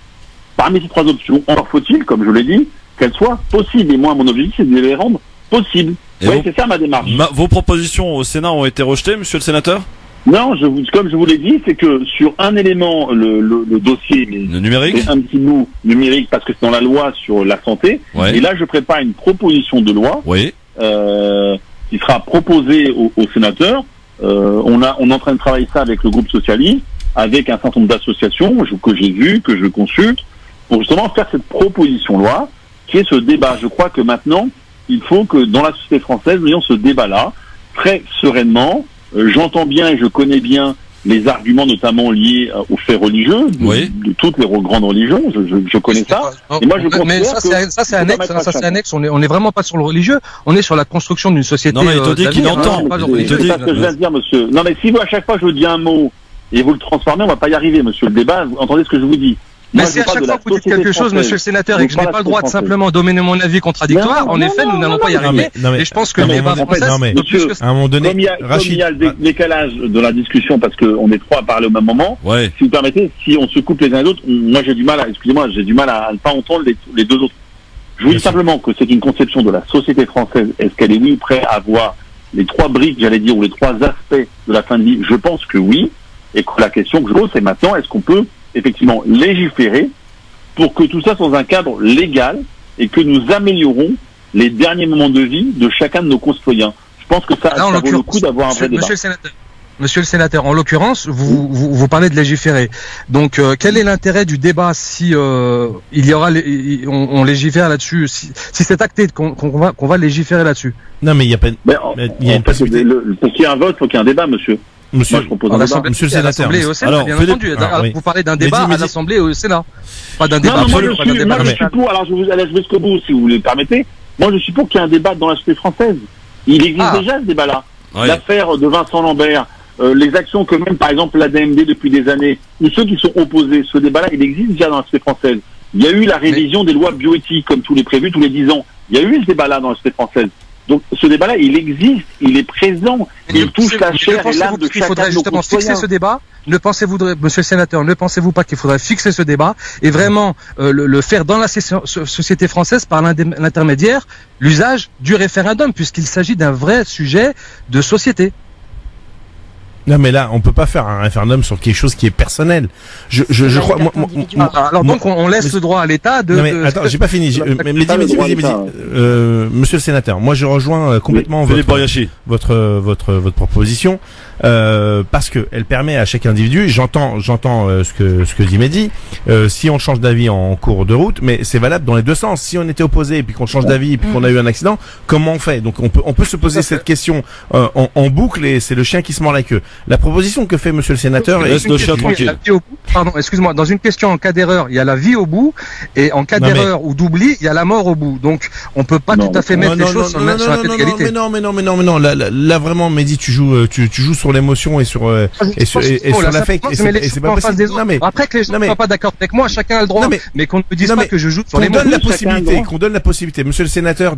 parmi ces 3 options? Encore faut-il, comme je l'ai dit, qu'elles soient possibles. Et moi, mon objectif, c'est de les rendre possibles. Oui, c'est ça ma démarche. Vos propositions au Sénat ont été rejetées, monsieur le sénateur? Non, comme je vous l'ai dit, c'est que sur un élément, le dossier, le numérique, c'est un petit bout numérique parce que c'est dans la loi sur la santé. Ouais. Et là, je prépare une proposition de loi qui sera proposée aux sénateurs. On est en train de travailler ça avec le groupe socialiste, avec un certain nombre d'associations que j'ai vues, que je consulte, pour justement faire cette proposition de loi, qui est ce débat. Je crois que maintenant, il faut que dans la société française, nous ayons ce débat-là, très sereinement. J'entends bien et je connais bien les arguments notamment liés aux faits religieux, de toutes les grandes religions, je connais ça. Et moi, je mais ça c'est annexe, on est vraiment pas sur le religieux, on est sur la construction d'une société. Non mais il te dit qu'il entend. C'est ça que je viens de dire, monsieur. Non mais si vous, à chaque fois je vous dis un mot et vous le transformez, on va pas y arriver, monsieur. Le débat, vous entendez ce que je vous dis. Mais si à chaque fois que vous dites quelque chose, monsieur le sénateur, et que je n'ai pas le droit de simplement dominer mon avis contradictoire, en effet, nous n'allons pas y arriver. Et je pense que le débat français, à un moment donné, comme il y a le décalage de la discussion, parce qu'on est 3 à parler au même moment, si vous permettez, si on se coupe les uns les autres, moi j'ai du mal à ne pas entendre les 2 autres. Je vous dis simplement que c'est une conception de la société française. Est-ce qu'elle est prête à voir les 3 briques, j'allais dire, ou les 3 aspects de la fin de vie? Je pense que oui. Et que la question que je pose, c'est maintenant, est-ce qu'on peut effectivement légiférer pour que tout ça soit dans un cadre légal et que nous améliorons les derniers moments de vie de chacun de nos concitoyens? Je pense que ça vaut le coup d'avoir un vrai débat. Monsieur le sénateur, en l'occurrence, vous parlez de légiférer. Donc, quel est l'intérêt du débat si il y aura, on légifère là-dessus, si c'est acté qu'on va légiférer là-dessus? Non, mais il y a pas. Il y a une possibilité. Pour qu'il y ait un vote, il faut qu'il y ait un débat, monsieur. Monsieur le sénateur. Alors, bien entendu. Vous parlez d'un débat à l'Assemblée et au Sénat. Pas d'un débat absolu. Moi, je suis pour. Alors, je vais jusqu'au bout, si vous le permettez. Moi, je suis pour qu'il y ait un débat dans la société française. Il existe déjà ce débat-là. L'affaire de Vincent Lambert, les actions que même, par exemple, l'ADMD depuis des années, ou ceux qui sont opposés, ce débat-là, il existe déjà dans la société française. Il y a eu la révision des lois bioéthiques, comme tous les prévus, tous les 10 ans. Il y a eu ce débat-là dans la société française. Donc ce débat-là, il existe, il est présent, il touche la chair et l'âme de chacun. Il faudrait justement fixer ce débat. Monsieur le sénateur, ne pensez-vous pas qu'il faudrait fixer ce débat et vraiment le faire dans la société française par l'intermédiaire, l'usage du référendum, puisqu'il s'agit d'un vrai sujet de société? Non, mais là, on peut pas faire un référendum sur quelque chose qui est personnel. Je crois. Alors donc, on laisse le droit à l'État de. Non, mais attends, j'ai pas fini. Mehdi. Monsieur le sénateur, moi je rejoins complètement votre proposition parce que elle permet à chaque individu. J'entends ce que dit Mehdi. Si on change d'avis en cours de route, mais c'est valable dans les deux sens. Si on était opposé et puis qu'on change d'avis et puis qu'on a eu un accident, comment on fait? Donc on peut se poser cette question en boucle et c'est le chien qui se mord la queue. La proposition que fait Monsieur le sénateur laisse le chien tranquille. Pardon, excuse-moi. Dans une question en cas d'erreur, il y a la vie au bout, et en cas d'erreur ou d'oubli, il y a la mort au bout. Donc, on peut pas tout à fait mettre les choses sur la tête d'égalité. Mais non. Là vraiment, Mehdi, tu joues sur l'émotion et sur l'affect. Et c'est pas possible. Après que les gens ne soient pas d'accord avec moi, chacun a le droit. Mais qu'on ne me dise pas que je joue sur l'émotion. Qu'on donne la possibilité. Monsieur le sénateur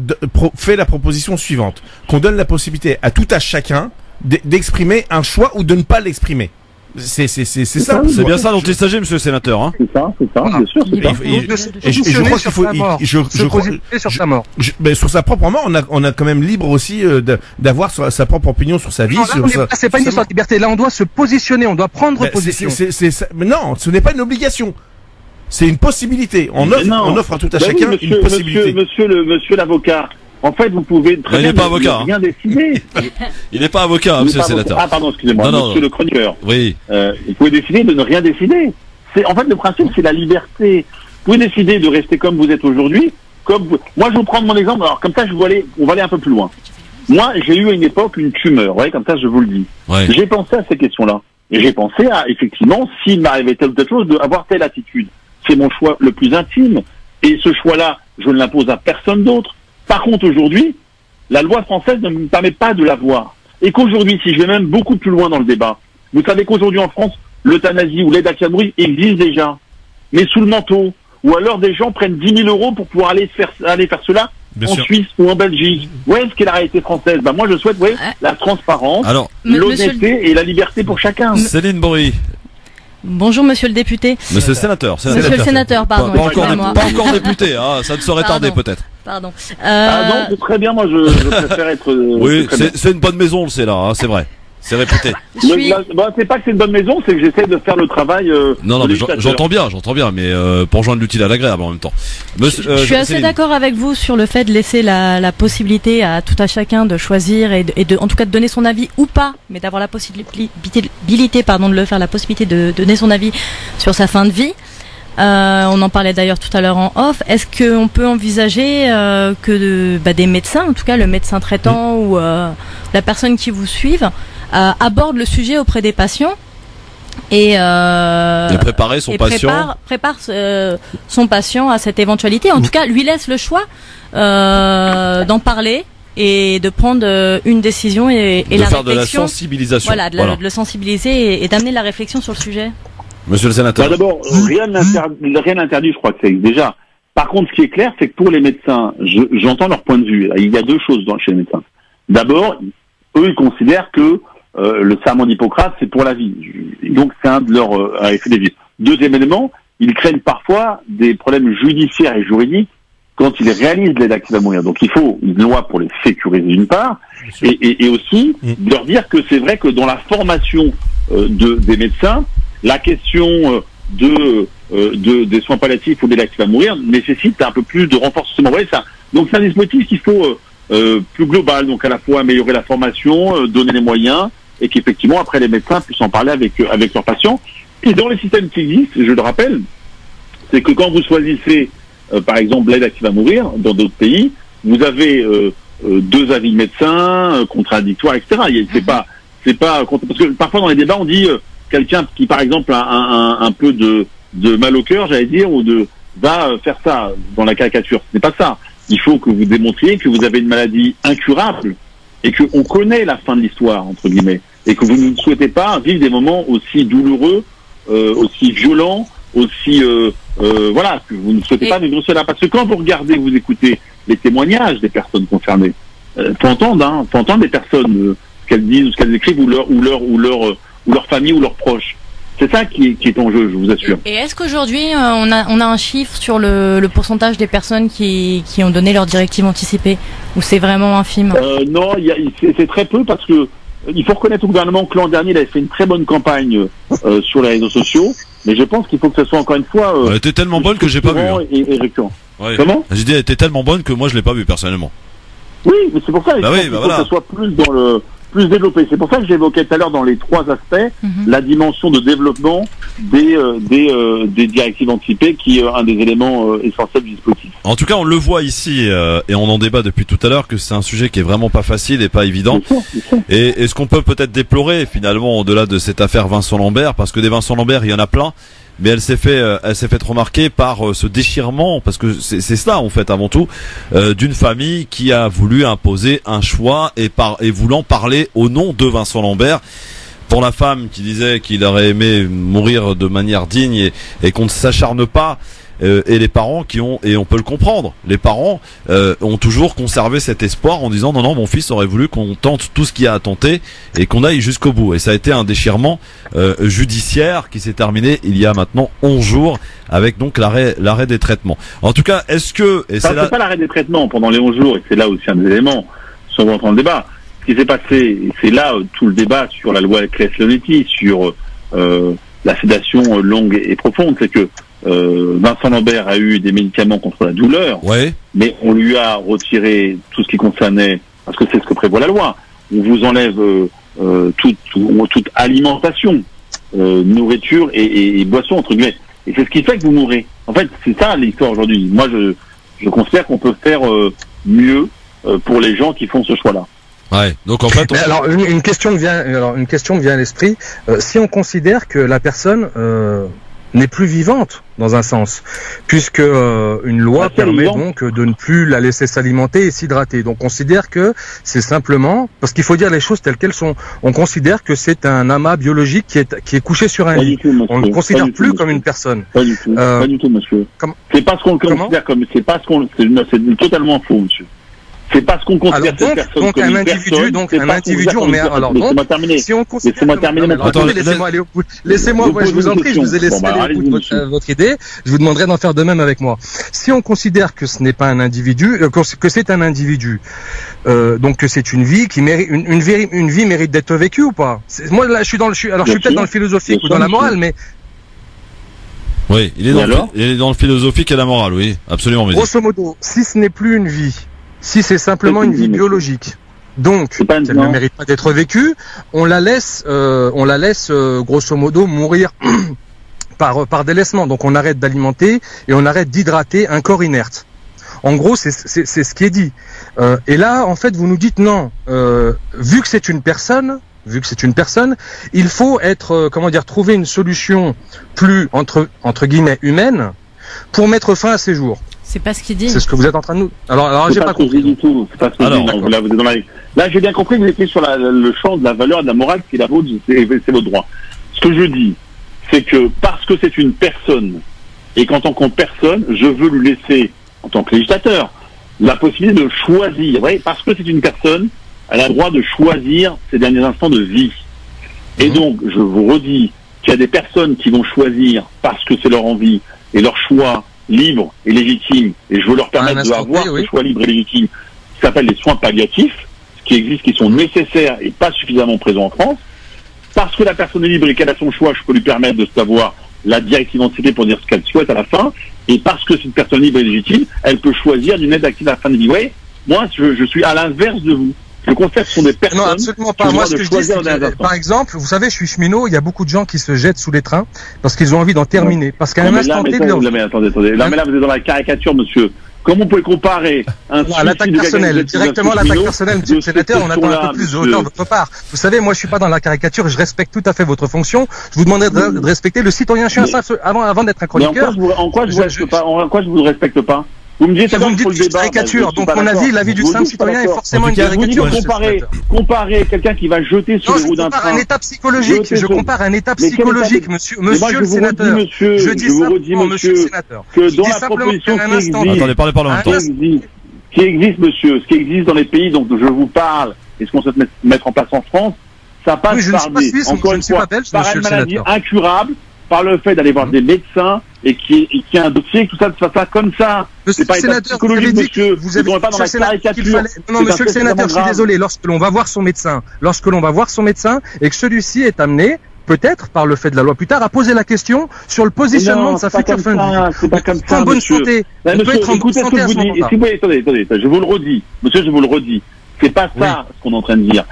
fait la proposition suivante. Qu'on donne la possibilité à tout à chacun d'exprimer un choix ou de ne pas l'exprimer. C'est ça. C'est bien ça dont il s'agit, monsieur le sénateur, hein. C'est ça, bien sûr. Je crois qu'il faut, sur sa mort. Mais sur sa propre mort, on a quand même libre aussi d'avoir sa propre opinion sur sa vie. C'est pas une histoire de liberté. Là, on doit se positionner, on doit prendre position. Mais non, ce n'est pas une obligation. C'est une possibilité. On offre à tout à chacun une possibilité. Monsieur l'avocat. En fait, vous pouvez très bien rien décider. Il n'est pas avocat, monsieur le sénateur. Ah, pardon, excusez-moi, monsieur le chroniqueur. Oui. Vous pouvez décider de ne rien décider. En fait, le principe, c'est la liberté. Vous pouvez décider de rester comme vous êtes aujourd'hui. Moi, je vais vous prendre mon exemple. Alors, comme ça, on va aller un peu plus loin. Moi, j'ai eu à une époque une tumeur. Ouais, comme ça, je vous le dis. Ouais. J'ai pensé à ces questions-là. Et j'ai pensé à, effectivement, s'il m'arrivait telle ou telle chose, d'avoir telle attitude. C'est mon choix le plus intime. Et ce choix-là, je ne l'impose à personne d'autre. Par contre, aujourd'hui, la loi française ne me permet pas de l'avoir. Et qu'aujourd'hui, si je vais même beaucoup plus loin dans le débat, vous savez qu'aujourd'hui en France, l'euthanasie ou l'aide à mourir existe déjà, mais sous le manteau. Ou alors des gens prennent 10 000 € pour pouvoir aller faire cela en Suisse ou en Belgique. Où est-ce qu'est la réalité française? Moi, je souhaite la transparence, l'honnêteté et la liberté pour chacun. Céline Bory. Bonjour monsieur le député. Monsieur le sénateur. Monsieur le sénateur, pardon. Pas encore député, hein, ça ne saurait tarder peut-être. Pardon. Non, c'est très bien, moi je préfère être... oui, c'est une bonne maison, c'est là, hein, c'est vrai. C'est réputé. C'est pas que c'est une bonne maison, c'est que j'essaie de faire le travail. Non, mais j'entends bien, mais pour joindre l'utile à l'agréable en même temps. Je suis assez d'accord avec vous sur le fait de laisser la possibilité à tout à chacun de choisir et de, en tout cas, de donner son avis ou pas, mais d'avoir la possibilité, de le faire, la possibilité de donner son avis sur sa fin de vie. On en parlait d'ailleurs tout à l'heure en off. Est-ce qu'on peut envisager que des médecins, en tout cas le médecin traitant ou la personne qui vous suive, aborde le sujet auprès des patients et préparer son patient prépare son patient à cette éventualité. En tout cas, lui laisse le choix d'en parler et de prendre une décision et de la faire réflexion. De la sensibilisation. Voilà, de le sensibiliser et d'amener la réflexion sur le sujet. Monsieur le sénateur. D'abord, rien n'interdit, je crois que c'est déjà. Par contre, ce qui est clair, c'est que pour les médecins, j'entends leur point de vue. Il y a deux choses chez les médecins. D'abord, eux, ils considèrent que le serment d'Hippocrate, c'est pour la vie. Donc, c'est un de leurs effets de vie. Deuxième élément, ils craignent parfois des problèmes judiciaires et juridiques quand ils réalisent l'aide active à mourir. Donc, il faut une loi pour les sécuriser d'une part, et aussi de leur dire que c'est vrai que dans la formation des médecins, la question des soins palliatifs ou de l'aide active à mourir nécessite un peu plus de renforcement. Vous voyez ça. Donc, c'est un dispositif qu'il faut plus global, donc à la fois améliorer la formation, donner les moyens, et qu'effectivement après les médecins puissent en parler avec leurs patients. Et dans les systèmes qui existent, je le rappelle, c'est que quand vous choisissez par exemple l'aide active à mourir dans d'autres pays, vous avez deux avis de médecins contradictoires, etc. C'est pas parce que parfois dans les débats on dit quelqu'un qui par exemple a un peu de mal au cœur, j'allais dire, ou va faire ça dans la caricature. Ce n'est pas ça. Il faut que vous démontriez que vous avez une maladie incurable et qu'on connaît la fin de l'histoire, entre guillemets, et que vous ne souhaitez pas vivre des moments aussi douloureux, aussi violents, aussi que vous ne souhaitez pas vivre cela. Parce que quand vous regardez, vous écoutez les témoignages des personnes concernées, faut entendre des personnes ce qu'elles disent, ou ce qu'elles écrivent, ou leur famille ou leurs proches. C'est ça qui est en jeu, je vous assure. Et est-ce qu'aujourd'hui, on a un chiffre sur le pourcentage des personnes qui ont donné leur directive anticipée, ou c'est vraiment infime? Non, c'est très peu, parce que il faut reconnaître au gouvernement que l'an dernier, il avait fait une très bonne campagne sur les réseaux sociaux, mais je pense qu'il faut que ce soit encore une fois... elle était tellement bonne que j'ai pas vu. Hein. Et récurrent. Ouais. Comment ? J'ai dit, elle était tellement bonne que moi, je l'ai pas vu personnellement. Oui, mais c'est pour ça qu'il voilà. faut que ce soit plus développé. C'est pour ça que j'évoquais tout à l'heure dans les 3 aspects la dimension de développement des directives anticipées qui est un des éléments essentiels du dispositif. En tout cas, on le voit ici et on en débat depuis tout à l'heure que c'est un sujet qui est vraiment pas facile et pas évident. Bien sûr. Et ce qu'on peut peut-être déplorer finalement au-delà de cette affaire Vincent Lambert, parce que des Vincent Lambert, il y en a plein. Mais elle s'est fait remarquer par ce déchirement, parce que c'est cela en fait avant tout, d'une famille qui a voulu imposer un choix et voulant parler au nom de Vincent Lambert. Pour la femme qui disait qu'il aurait aimé mourir de manière digne et qu'on ne s'acharne pas, et les parents et on peut le comprendre, les parents ont toujours conservé cet espoir en disant non, mon fils aurait voulu qu'on tente tout ce qu'il y a à tenter et qu'on aille jusqu'au bout. Et ça a été un déchirement judiciaire qui s'est terminé il y a maintenant 11 jours avec donc l'arrêt des traitements. En tout cas, est-ce que... c'est pas l'arrêt des traitements pendant les 11 jours, et c'est là aussi un des éléments sans rentrer dans le débat. Ce qui s'est passé, et c'est là tout le débat sur la loi Claes-Leonetti, sur la sédation longue et profonde, c'est que Vincent Lambert a eu des médicaments contre la douleur, mais on lui a retiré tout ce qui concernait, parce que c'est ce que prévoit la loi, on vous enlève toute alimentation, nourriture et boisson, entre guillemets. Et c'est ce qui fait que vous mourrez. En fait, c'est ça l'histoire aujourd'hui. Moi, je considère qu'on peut faire mieux pour les gens qui font ce choix-là. Ouais. Donc en fait, alors une question me vient à l'esprit. Si on considère que la personne n'est plus vivante dans un sens, puisque une loi permet donc de ne plus la laisser s'alimenter et s'hydrater. Donc on considère que c'est simplement, parce qu'il faut dire les choses telles qu'elles sont, on considère que c'est un amas biologique qui est couché sur un lit. On ne le considère plus comme une personne. Pas du tout. Pas du tout, monsieur. C'est pas ce qu'on le considère comme. C'est totalement faux, monsieur. C'est parce qu'on considère cette personne comme une personne. Donc un individu, on met alors donc si on considère laissez-moi, je vous en prie, je vous ai laissé aller au bout de votre idée, je vous demanderai d'en faire de même avec moi. Si on considère que ce n'est pas un individu, que c'est un individu, donc que c'est une vie qui mérite une vie mérite d'être vécue ou pas. Moi là je suis peut-être dans le philosophique ou dans la morale, mais oui, il est dans le philosophique et la morale, oui, absolument. Grosso modo, si ce n'est plus une vie, si c'est simplement une vie biologique, donc elle ne mérite pas d'être vécue, on la laisse grosso modo mourir par délaissement. Donc on arrête d'alimenter et on arrête d'hydrater un corps inerte. En gros, c'est ce qui est dit. Et là, en fait, vous nous dites non. Vu que c'est une personne, il faut trouver une solution plus entre guillemets humaine pour mettre fin à ces jours. C'est pas ce qu'il dit. C'est ce que vous êtes en train de nous. Alors j'ai pas compris du tout. C'est pas ce que je dis. Là, vous êtes dans là, j'ai bien compris que vous étiez sur le champ de la valeur et de la morale qui est la vôtre, c'est votre droit. Ce que je dis, c'est que parce que c'est une personne et qu'en tant que personne, je veux lui laisser, en tant que législateur, la possibilité de choisir. Oui, parce que c'est une personne, elle a le droit de choisir ses derniers instants de vie. Et donc, je vous redis qu'il y a des personnes qui vont choisir parce que c'est leur envie et leur choix libre et légitime, et je veux leur permettre d'avoir ce choix libre et légitime, qui s'appelle les soins palliatifs, qui existent, qui sont nécessaires et pas suffisamment présents en France. Parce que la personne est libre et qu'elle a son choix, je peux lui permettre de savoir la directive anticipée pour dire ce qu'elle souhaite à la fin, et parce que c'est une personne libre et légitime, elle peut choisir d'une aide active à la fin de vie. Oui, moi, je suis à l'inverse de vous. Je considère que ce sont des personnes. Non, absolument pas. Moi, ce que je dis, c'est que, par exemple, vous savez, je suis cheminot, il y a beaucoup de gens qui se jettent sous les trains parce qu'ils ont envie d'en terminer. Parce qu'à un instant T de leur... Attendez. Là, vous êtes dans la caricature, monsieur. Comment on peut comparer l'attaque personnelle, directement l'attaque personnelle, monsieur le sénateur, on attend un peu plus de hauteur de votre part. Vous savez, moi, je suis pas dans la caricature, je respecte tout à fait votre fonction. Je vous demanderai de respecter le citoyen. Je suis un simple, avant d'être un chroniqueur. En quoi je vous respecte pas? Vous me dites que c'est une caricature, donc mon avis, l'avis du simple citoyen est forcément une caricature. Comparer quelqu'un qui va jeter sur les roues d'un train. Je compare un état psychologique, monsieur le sénateur. Je dis simplement, monsieur le sénateur, que dans la proposition qui existe, monsieur, ce qui existe dans les pays dont je vous parle, et ce qu'on souhaite mettre en place en France, ça passe par des, encore une fois, par une maladie incurable, par le fait d'aller voir des médecins et qui y a un dossier, tout ça, de faire ça comme ça. C'est pas état psychologique, monsieur. Vous n'êtes pas dans la caricature. Non, monsieur le sénateur, je suis désolé. Lorsque l'on va voir son médecin et que celui-ci est amené, peut-être par le fait de la loi plus tard, à poser la question sur le positionnement de sa future fin de vie. C'est pas comme ça, en bonne monsieur. santé. Ben, monsieur, écoutez ce que je vous dis. Attendez, je vous le redis. Monsieur, je vous le redis. C'est pas ça ce qu'on est en train de dire.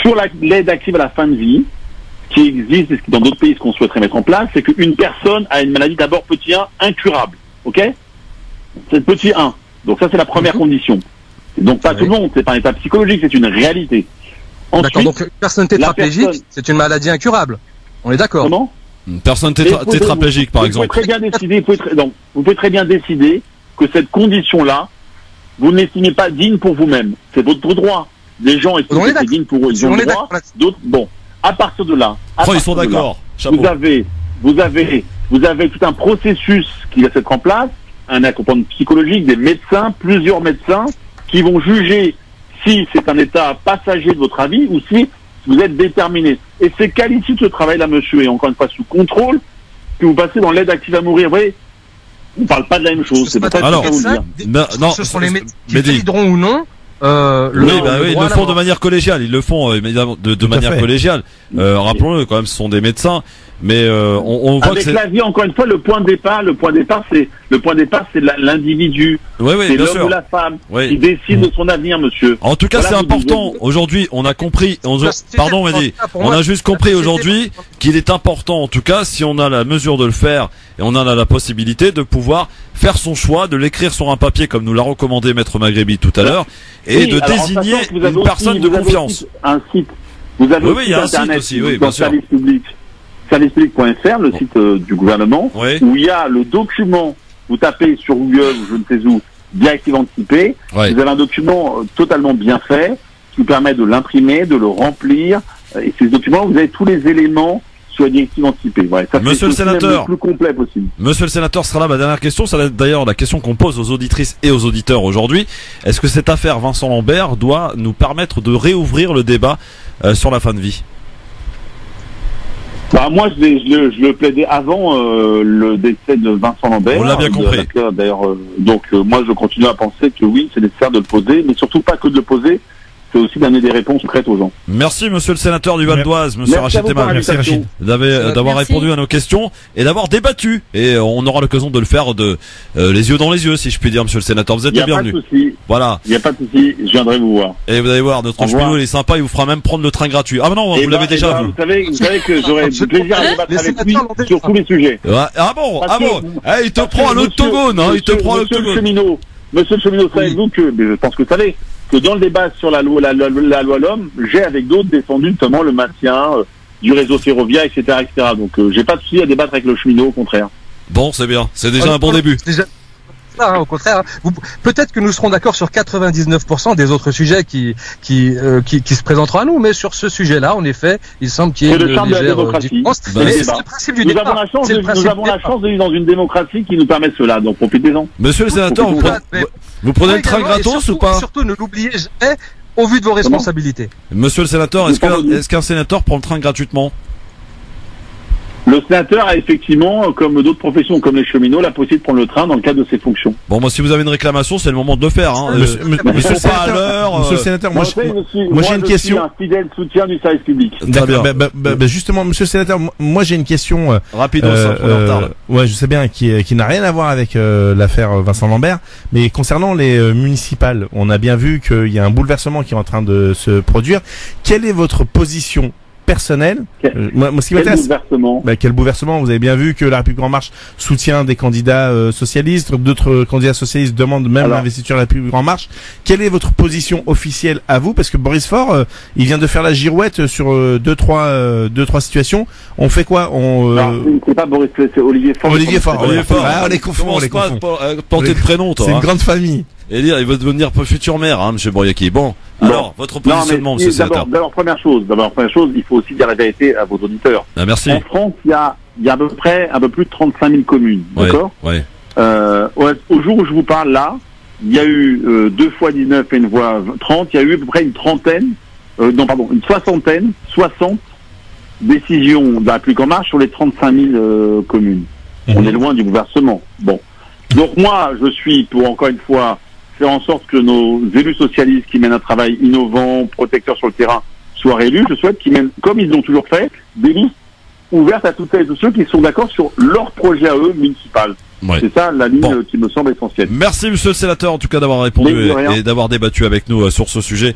Sur l'aide active à la fin de vie, qui existe, et dans d'autres pays, ce qu'on souhaiterait mettre en place, c'est qu'une personne a une maladie d'abord petit 1 incurable. Ok? C'est petit 1. Donc ça, c'est la première condition. Donc pas tout le monde, c'est pas un état psychologique, c'est une réalité. Ensuite, d'accord, donc une personne tétraplégique, c'est une maladie incurable. On est d'accord? Comment? Une personne tétraplégique, par exemple. Vous pouvez très bien décider que cette condition-là, vous ne l'estimez pas digne pour vous-même. C'est votre droit. Les gens estiment que c'est digne pour eux. Ils ont le droit. D'autres, bon. À partir de là, ils sont d'accord. Vous avez tout un processus qui va se mettre en place, un accompagnement psychologique, des médecins, plusieurs médecins, qui vont juger si c'est un état passager de votre avis ou si vous êtes déterminé. Et c'est qu'à l'issue de ce travail-là, monsieur, et encore une fois sous contrôle, que vous passez dans l'aide active à mourir. Vous voyez, on ne parle pas de la même chose. C'est pas ça que je veux vous dire. Non, ce sont les médecins qui valideront ou non. Ils le font de manière collégiale. Ils le font de manière collégiale. Rappelons-le, quand même, ce sont des médecins. Mais on voit avec que la vie, encore une fois, le point de départ, c'est l'individu. C'est l'homme ou la femme qui décide de son avenir, monsieur. En tout cas, c'est important. Aujourd'hui, on a compris. Pardon, Mehdi. On a juste compris aujourd'hui qu'il est important, en tout cas, si on a la mesure de le faire et on en a la possibilité de pouvoir faire son choix, de l'écrire sur un papier comme nous l'a recommandé Maître Maghrebi tout à l'heure, et de désigner une personne de confiance. Un site. Vous avez il y a un site aussi, oui, bien sûr. Servicepublic.fr, le site du gouvernement, où il y a le document, vous tapez sur Google ou je ne sais où, directive anticipée, vous avez un document totalement bien fait, qui vous permet de l'imprimer, de le remplir, et ces documents, vous avez tous les éléments sur la directive anticipée. Ça Monsieur le sénateur, le plus complet possible. Monsieur le sénateur sera là, ma dernière question, ça va être d'ailleurs la question qu'on pose aux auditrices et aux auditeurs aujourd'hui. Est-ce que cette affaire Vincent Lambert doit nous permettre de réouvrir le débat sur la fin de vie? Moi, je le plaidais avant le décès de Vincent Lambert. On l'a bien compris. D'ailleurs, moi, je continue à penser que oui, c'est nécessaire de le poser, mais surtout pas que de le poser, c'est aussi d'amener des réponses concrètes aux gens. Merci, monsieur le sénateur du Val d'Oise, monsieur Rachid Temal. Merci, Rachid. D'avoir répondu à nos questions et d'avoir débattu. Et on aura l'occasion de le faire les yeux dans les yeux, si je puis dire, monsieur le sénateur. Vous êtes le bienvenu. Voilà. Il n'y a pas de souci, je viendrai vous voir. Et vous allez voir, notre cheminot, il est sympa, il vous fera même prendre le train gratuit. Ah, non, vous l'avez déjà vu. Vous savez que j'aurais du plaisir à débattre avec lui sur tous les sujets. Ah bon? Il te prend à l'octogone, il te prend à l'octogone. Monsieur le cheminot, savez-vous que, mais je pense que vous savez, que dans le débat sur la loi l'homme, j'ai avec d'autres défendu notamment le maintien du réseau ferroviaire, etc., etc. Donc j'ai pas de souci à débattre avec le cheminot, au contraire. Bon, c'est bien, c'est déjà un bon début. Au contraire, peut-être que nous serons d'accord sur 99% des autres sujets qui se présenteront à nous, mais sur ce sujet-là, en effet, il semble qu'il y ait une légère différence. C'est le principe du débat. Nous avons la chance de vivre dans une démocratie qui nous permet cela, donc profitez-en. Monsieur le sénateur, vous prenez le train gratos ou pas? Surtout, ne l'oubliez jamais, au vu de vos responsabilités. Monsieur le sénateur, est-ce qu'un sénateur prend le train gratuitement? Le sénateur a effectivement, comme d'autres professions, comme les cheminots, la possibilité de prendre le train dans le cadre de ses fonctions. Bon, moi, si vous avez une réclamation, c'est le moment de le faire. Monsieur le sénateur, moi j'ai une question. Je suis un fidèle soutien du service public. Justement, monsieur le sénateur, moi j'ai une question rapide. Ouais, je sais bien, qui n'a rien à voir avec l'affaire Vincent Lambert, mais concernant les municipales, on a bien vu qu'il y a un bouleversement qui est en train de se produire. Quelle est votre position personnel? Moi, ce qui m'intéresse, quel bouleversement? Vous avez bien vu que la République En Marche soutient des candidats socialistes, d'autres candidats socialistes demandent même l'investiture de la République En Marche. Quelle est votre position officielle à vous? Parce que Boris Faure, il vient de faire la girouette sur deux trois situations. On fait quoi? C'est pas Boris, c'est Olivier Faure. Olivier Faure. On les confond. Tenter de prénom, toi. C'est une grande famille. Et dire, il veut devenir futur maire, monsieur Bouriaki. Bon. Alors, votre positionnement, monsieur le sénateur. D'abord, première chose, il faut aussi dire la vérité à vos auditeurs. Merci. En France, il y a à peu près un peu plus de 35 000 communes. D'accord? Ouais. Au jour où je vous parle là, il y a eu 2 fois 19 et 1 fois 30, il y a eu à peu près une soixantaine, 60 décision de la République en marche sur les 35 000 communes. On est loin du bouleversement. Bon. Donc moi, je suis pour, encore une fois, faire en sorte que nos élus socialistes qui mènent un travail innovant, protecteur sur le terrain, soient réélus. Je souhaite qu'ils mènent, comme ils l'ont toujours fait, des listes ouvertes à toutes celles et tous ceux qui sont d'accord sur leur projet à eux municipal. Ouais. C'est ça la ligne qui me semble essentielle. Merci monsieur le sénateur en tout cas d'avoir répondu et d'avoir débattu avec nous sur ce sujet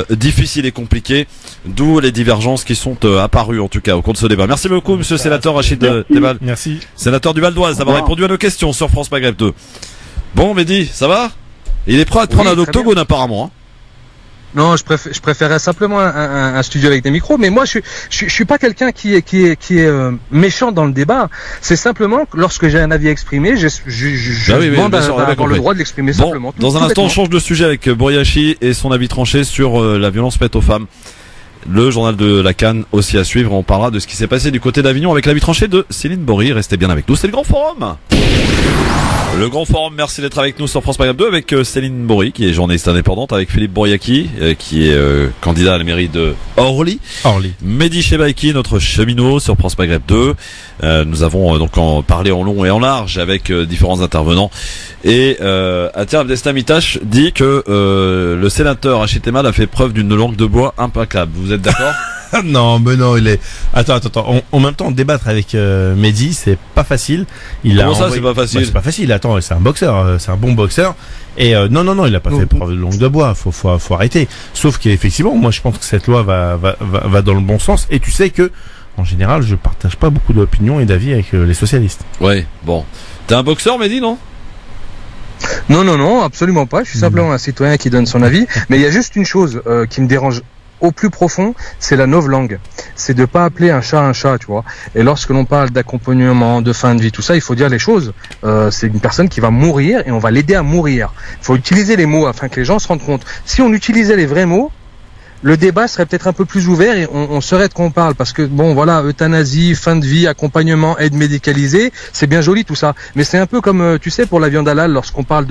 difficile et compliqué, d'où les divergences qui sont apparues en tout cas au cours de ce débat. Merci beaucoup monsieur le sénateur Rachid Temal. Merci. Sénateur du Val d'Oise d'avoir répondu à nos questions sur France Maghreb 2. Bon Mehdi, ça va? Il est prêt à te prendre un octogone apparemment. Hein. Non, je préférais simplement un studio avec des micros, mais moi je suis pas quelqu'un qui est méchant dans le débat. C'est simplement que lorsque j'ai un avis à exprimer, je demande à avoir le droit de l'exprimer simplement. Dans un instant, on change de sujet avec Bouriachi et son avis tranché sur la violence faite aux femmes. Le journal de la Cannes aussi à suivre. On parlera de ce qui s'est passé du côté d'Avignon avec l'avis tranché de Céline Bory. Restez bien avec nous, c'est le Grand Forum. Le Grand Forum, merci d'être avec nous sur France Maghreb 2 avec Céline Bory, qui est journaliste indépendante, avec Philippe Bouriaki, qui est candidat à la mairie de Orly. Mehdi Chebaiki, notre cheminot sur France Maghreb 2. Nous avons donc parlé en long et en large avec différents intervenants. Et Atir Abdestamitash dit que le sénateur Rachid Temal a fait preuve d'une langue de bois impeccable. Vous êtes d'accord? Non, mais non, il est. Attends. En même temps, débattre avec Mehdi, c'est pas facile. Comment ça, c'est pas facile? C'est pas facile. Attends, c'est un boxeur, c'est un bon boxeur. Et non, il a pas fait preuve de langue de bois. Faut arrêter. Sauf qu'effectivement, moi, je pense que cette loi va dans le bon sens. Et tu sais que, en général, je partage pas beaucoup d'opinions et d'avis avec les socialistes. Ouais, bon. T'es un boxeur, Mehdi, non? Non, absolument pas. Je suis simplement un citoyen qui donne son avis. Mais il y a juste une chose qui me dérange au plus profond, c'est la novlangue. C'est de pas appeler un chat, tu vois. Et lorsque l'on parle d'accompagnement, de fin de vie, tout ça, il faut dire les choses. C'est une personne qui va mourir et on va l'aider à mourir. Il faut utiliser les mots afin que les gens se rendent compte. Si on utilisait les vrais mots, le débat serait peut-être un peu plus ouvert et on saurait de quoi on parle. Parce que, bon, voilà, euthanasie, fin de vie, accompagnement, aide médicalisée, c'est bien joli tout ça. Mais c'est un peu comme, tu sais, pour la viande halal, lorsqu'on parle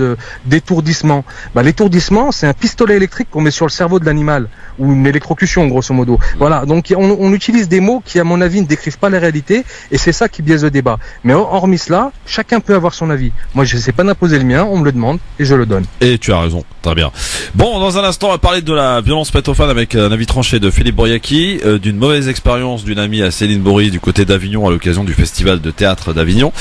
d'étourdissement. L'étourdissement, c'est un pistolet électrique qu'on met sur le cerveau de l'animal. Ou une électrocution, grosso modo. Voilà, donc on utilise des mots qui, à mon avis, ne décrivent pas la réalité. Et c'est ça qui biaise le débat. Mais hormis cela, chacun peut avoir son avis. Moi, je ne sais pas d'imposer le mien, on me le demande et je le donne. Et tu as raison, très bien. Bon, dans un instant, on va parler de la violence faite aux femmes avec un avis tranché de Philippe Bouriaki, d'une mauvaise expérience d'une amie à Céline Bory du côté d'Avignon à l'occasion du festival de théâtre d'Avignon.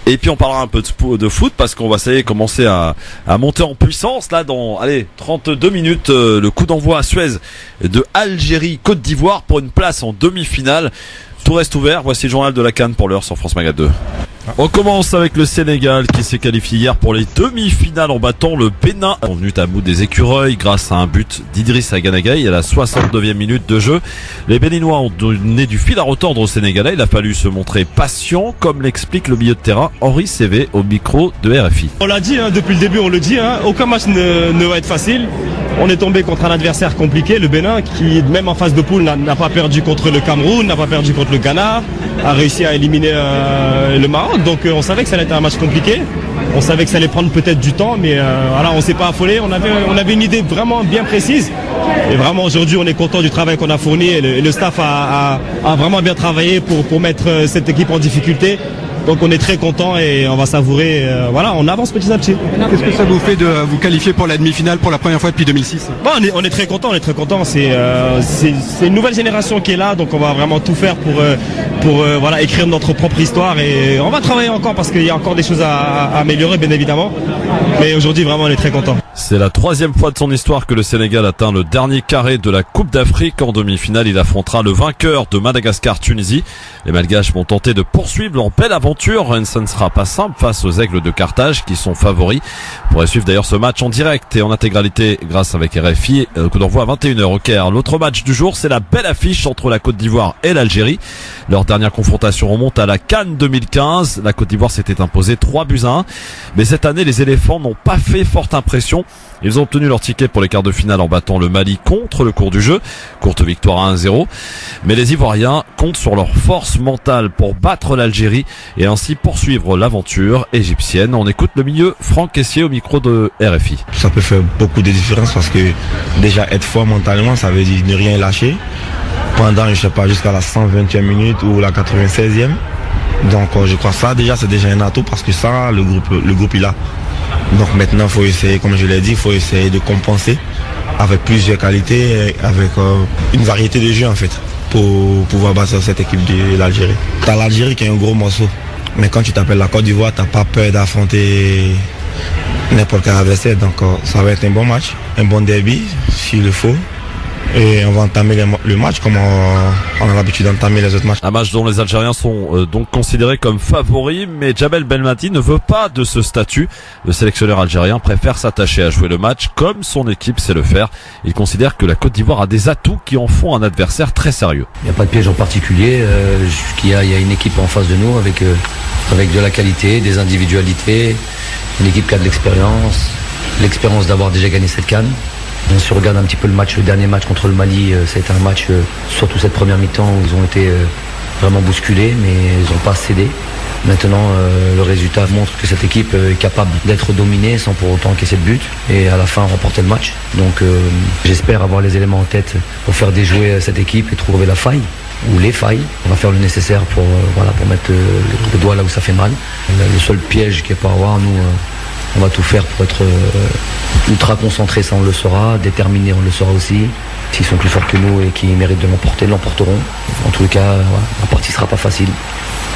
Et puis on parlera un peu de foot parce qu'on va commencer à monter en puissance là dans 32 minutes, le coup d'envoi à Suez de Algérie-Côte d'Ivoire pour une place en demi-finale. Tout reste ouvert, voici le journal de la Cannes pour l'heure sur France Maghreb 2. On commence avec le Sénégal qui s'est qualifié hier pour les demi-finales en battant le Bénin. Venu à bout des écureuils grâce à un but d'Idriss Ganagay à la 69e minute de jeu. Les Béninois ont donné du fil à retordre au Sénégalais. Il a fallu se montrer patient, comme l'explique le milieu de terrain Henri Cévé au micro de RFI. On l'a dit, depuis le début on le dit, aucun match ne va être facile. On est tombé contre un adversaire compliqué, le Bénin, qui même en phase de poule n'a pas perdu contre le Cameroun, n'a pas perdu contre le Ghana, a réussi à éliminer le Maroc. Donc on savait que ça allait être un match compliqué, on savait que ça allait prendre peut-être du temps, mais voilà, on s'est pas affolé, on avait une idée vraiment bien précise. Et vraiment aujourd'hui on est content du travail qu'on a fourni et le staff a vraiment bien travaillé pour mettre cette équipe en difficulté. Donc on est très content et on va savourer, voilà, on avance petit à petit. Qu'est-ce que ça vous fait de vous qualifier pour la demi-finale pour la première fois depuis 2006? Bon, on est très content, c'est une nouvelle génération qui est là, donc on va vraiment tout faire pour voilà, écrire notre propre histoire et on va travailler encore parce qu'il y a encore des choses à améliorer bien évidemment. Mais aujourd'hui vraiment on est très content. C'est la 3e fois de son histoire que le Sénégal atteint le dernier carré de la Coupe d'Afrique. En demi-finale, il affrontera le vainqueur de Madagascar-Tunisie. Les Malgaches vont tenter de poursuivre leur belle aventure. Ça ne sera pas simple face aux Aigles de Carthage qui sont favoris. Vous pourrez suivre d'ailleurs ce match en direct et en intégralité grâce avec RFI. Coup d'envoi à 21h au Caire. L'autre match du jour, c'est la belle affiche entre la Côte d'Ivoire et l'Algérie. Leur dernière confrontation remonte à la Cannes 2015. La Côte d'Ivoire s'était imposée 3-1. Mais cette année, les éléphants n'ont pas fait forte impression. Ils ont obtenu leur ticket pour les quarts de finale en battant le Mali contre le cours du jeu. Courte victoire à 1-0. Mais les Ivoiriens comptent sur leur force mentale pour battre l'Algérie et ainsi poursuivre l'aventure égyptienne. On écoute le milieu Franck Caissier au micro de RFI. Ça peut faire beaucoup de différence parce que déjà être fort mentalement, ça veut dire ne rien lâcher. pendant, je sais pas, jusqu'à la 120e minute ou la 96e. Donc je crois que ça déjà c'est déjà un atout parce que ça le groupe il a. Donc maintenant il faut essayer, comme je l'ai dit, il faut essayer de compenser avec plusieurs qualités, avec une variété de jeux en fait, pour pouvoir battre cette équipe de l'Algérie. T'as l'Algérie qui est un gros morceau, mais quand tu t'appelles la Côte d'Ivoire, t'as pas peur d'affronter n'importe quel adversaire. Donc ça va être un bon match, un bon derby s'il le faut. Et on va entamer le match comme on a l'habitude d'entamer les autres matchs. Un match dont les Algériens sont donc considérés comme favoris, mais Djabel Belmadi ne veut pas de ce statut. Le sélectionneur algérien préfère s'attacher à jouer le match comme son équipe sait le faire. Il considère que la Côte d'Ivoire a des atouts qui en font un adversaire très sérieux. Il n'y a pas de piège en particulier. Il y a une équipe en face de nous avec de la qualité, des individualités, une équipe qui a de l'expérience d'avoir déjà gagné cette CAN. On se regarde un petit peu le dernier match contre le Mali, c'était un match, surtout cette première mi-temps où ils ont été vraiment bousculés, mais ils n'ont pas cédé. Maintenant, le résultat montre que cette équipe est capable d'être dominée sans pour autant encaisser de but et à la fin remporter le match. Donc j'espère avoir les éléments en tête pour faire déjouer cette équipe et trouver la faille ou les failles. On va faire le nécessaire pour mettre le doigt là où ça fait mal. Le seul piège qu'il n'y a pas à avoir, nous... on va tout faire pour être ultra concentré, ça on le saura, déterminé on le saura aussi. S'ils sont plus forts que nous et qui méritent de l'emporter, l'emporteront. En tout cas, la partie sera pas facile,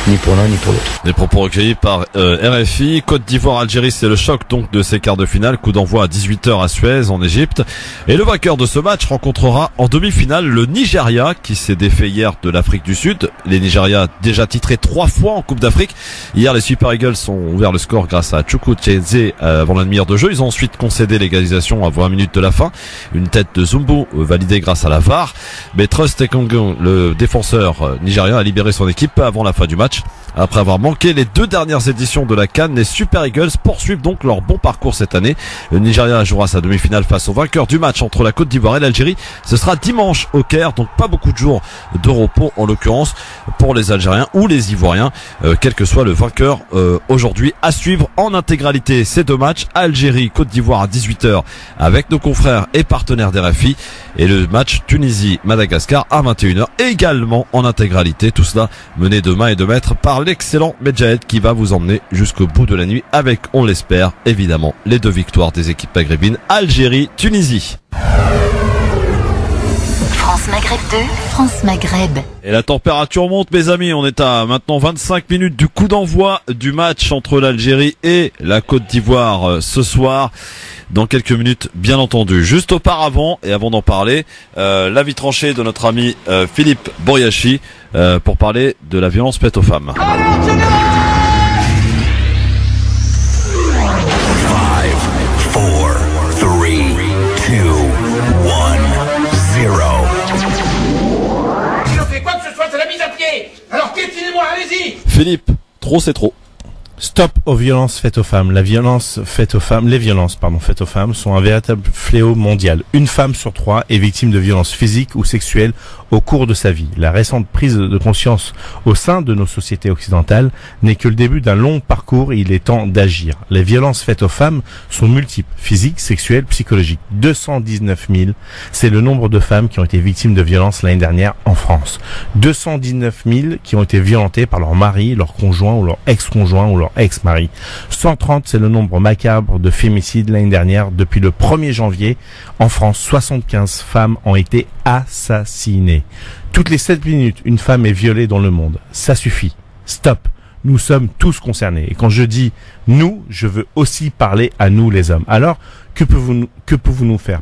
ni pour l'un ni pour l'autre. Des propos recueillis par RFI. Côte d'Ivoire-Algérie, c'est le choc donc de ces quarts de finale. Coup d'envoi à 18h à Suez en Égypte. Et le vainqueur de ce match rencontrera en demi-finale le Nigeria qui s'est défait hier de l'Afrique du Sud. Les Nigeria déjà titrés 3 fois en Coupe d'Afrique. Hier, les Super Eagles ont ouvert le score grâce à Chukwueze avant la demi-heure de jeu. Ils ont ensuite concédé l'égalisation à 20 minutes de la fin. Une tête de Zumbu validée grâce à la VAR. Mais Trust Ekong, le défenseur nigérien, a libéré son équipe avant la fin du match. Après avoir manqué les 2 dernières éditions de la CAN, les Super Eagles poursuivent donc leur bon parcours cette année. Le Nigeria jouera sa demi-finale face au vainqueur du match entre la Côte d'Ivoire et l'Algérie. Ce sera dimanche au Caire, donc pas beaucoup de jours de repos en l'occurrence pour les Algériens ou les Ivoiriens, quel que soit le vainqueur aujourd'hui. À suivre en intégralité ces 2 matchs, Algérie-Côte d'Ivoire à 18h avec nos confrères et partenaires d'RFI et le match Tunisie-Madagascar à 21h également en intégralité. Tout cela mené de main et de maître par l'excellent Medjahed qui va vous emmener jusqu'au bout de la nuit avec, on l'espère, évidemment, les 2 victoires des équipes maghrébines, Algérie-Tunisie. France-Maghreb 2, France-Maghreb. Et la température monte, mes amis. On est à maintenant 25 minutes du coup d'envoi du match entre l'Algérie et la Côte d'Ivoire ce soir. Dans quelques minutes, bien entendu. Juste auparavant, et avant d'en parler, l'avis tranché de notre ami Philippe Boriachi pour parler de la violence faite aux femmes. 5, 4, 3, 2, 1, 0. Si on fait quoi que ce soit, c'est la mise à pied. Alors piétinez-moi, allez-y. Philippe, trop c'est trop. Stop aux violences faites aux femmes. Les violences faites aux femmes sont un véritable fléau mondial. Une femme sur 3 est victime de violences physiques ou sexuelles au cours de sa vie. La récente prise de conscience au sein de nos sociétés occidentales n'est que le début d'un long parcours et il est temps d'agir. Les violences faites aux femmes sont multiples, physiques, sexuelles, psychologiques. 219 000, c'est le nombre de femmes qui ont été victimes de violences l'année dernière en France. 219 000 qui ont été violentées par leur mari, leur conjoint ou leur ex-conjoint ou leur ex-mari. 130, c'est le nombre macabre de fémicides l'année dernière. Depuis le 1er janvier, en France, 75 femmes ont été assassinées. Toutes les 7 minutes, une femme est violée dans le monde. Ça suffit. Stop. Nous sommes tous concernés. Et quand je dis nous, je veux aussi parler à nous les hommes. Alors, que pouvons-nous faire?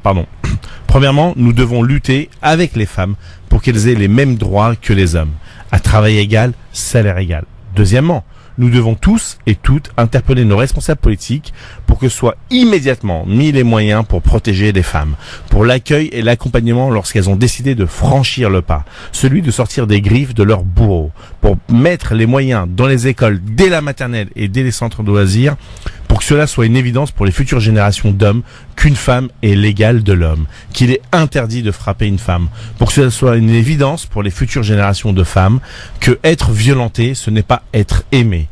Premièrement, nous devons lutter avec les femmes pour qu'elles aient les mêmes droits que les hommes. À travail égal, salaire égal. Deuxièmement, nous devons tous et toutes interpeller nos responsables politiques pour que soient immédiatement mis les moyens pour protéger les femmes, pour l'accueil et l'accompagnement lorsqu'elles ont décidé de franchir le pas, celui de sortir des griffes de leurs bourreaux, pour mettre les moyens dans les écoles dès la maternelle et dès les centres de loisirs, pour que cela soit une évidence pour les futures générations d'hommes qu'une femme est l'égale de l'homme, qu'il est interdit de frapper une femme, pour que cela soit une évidence pour les futures générations de femmes que être violenté, ce n'est pas être aimé,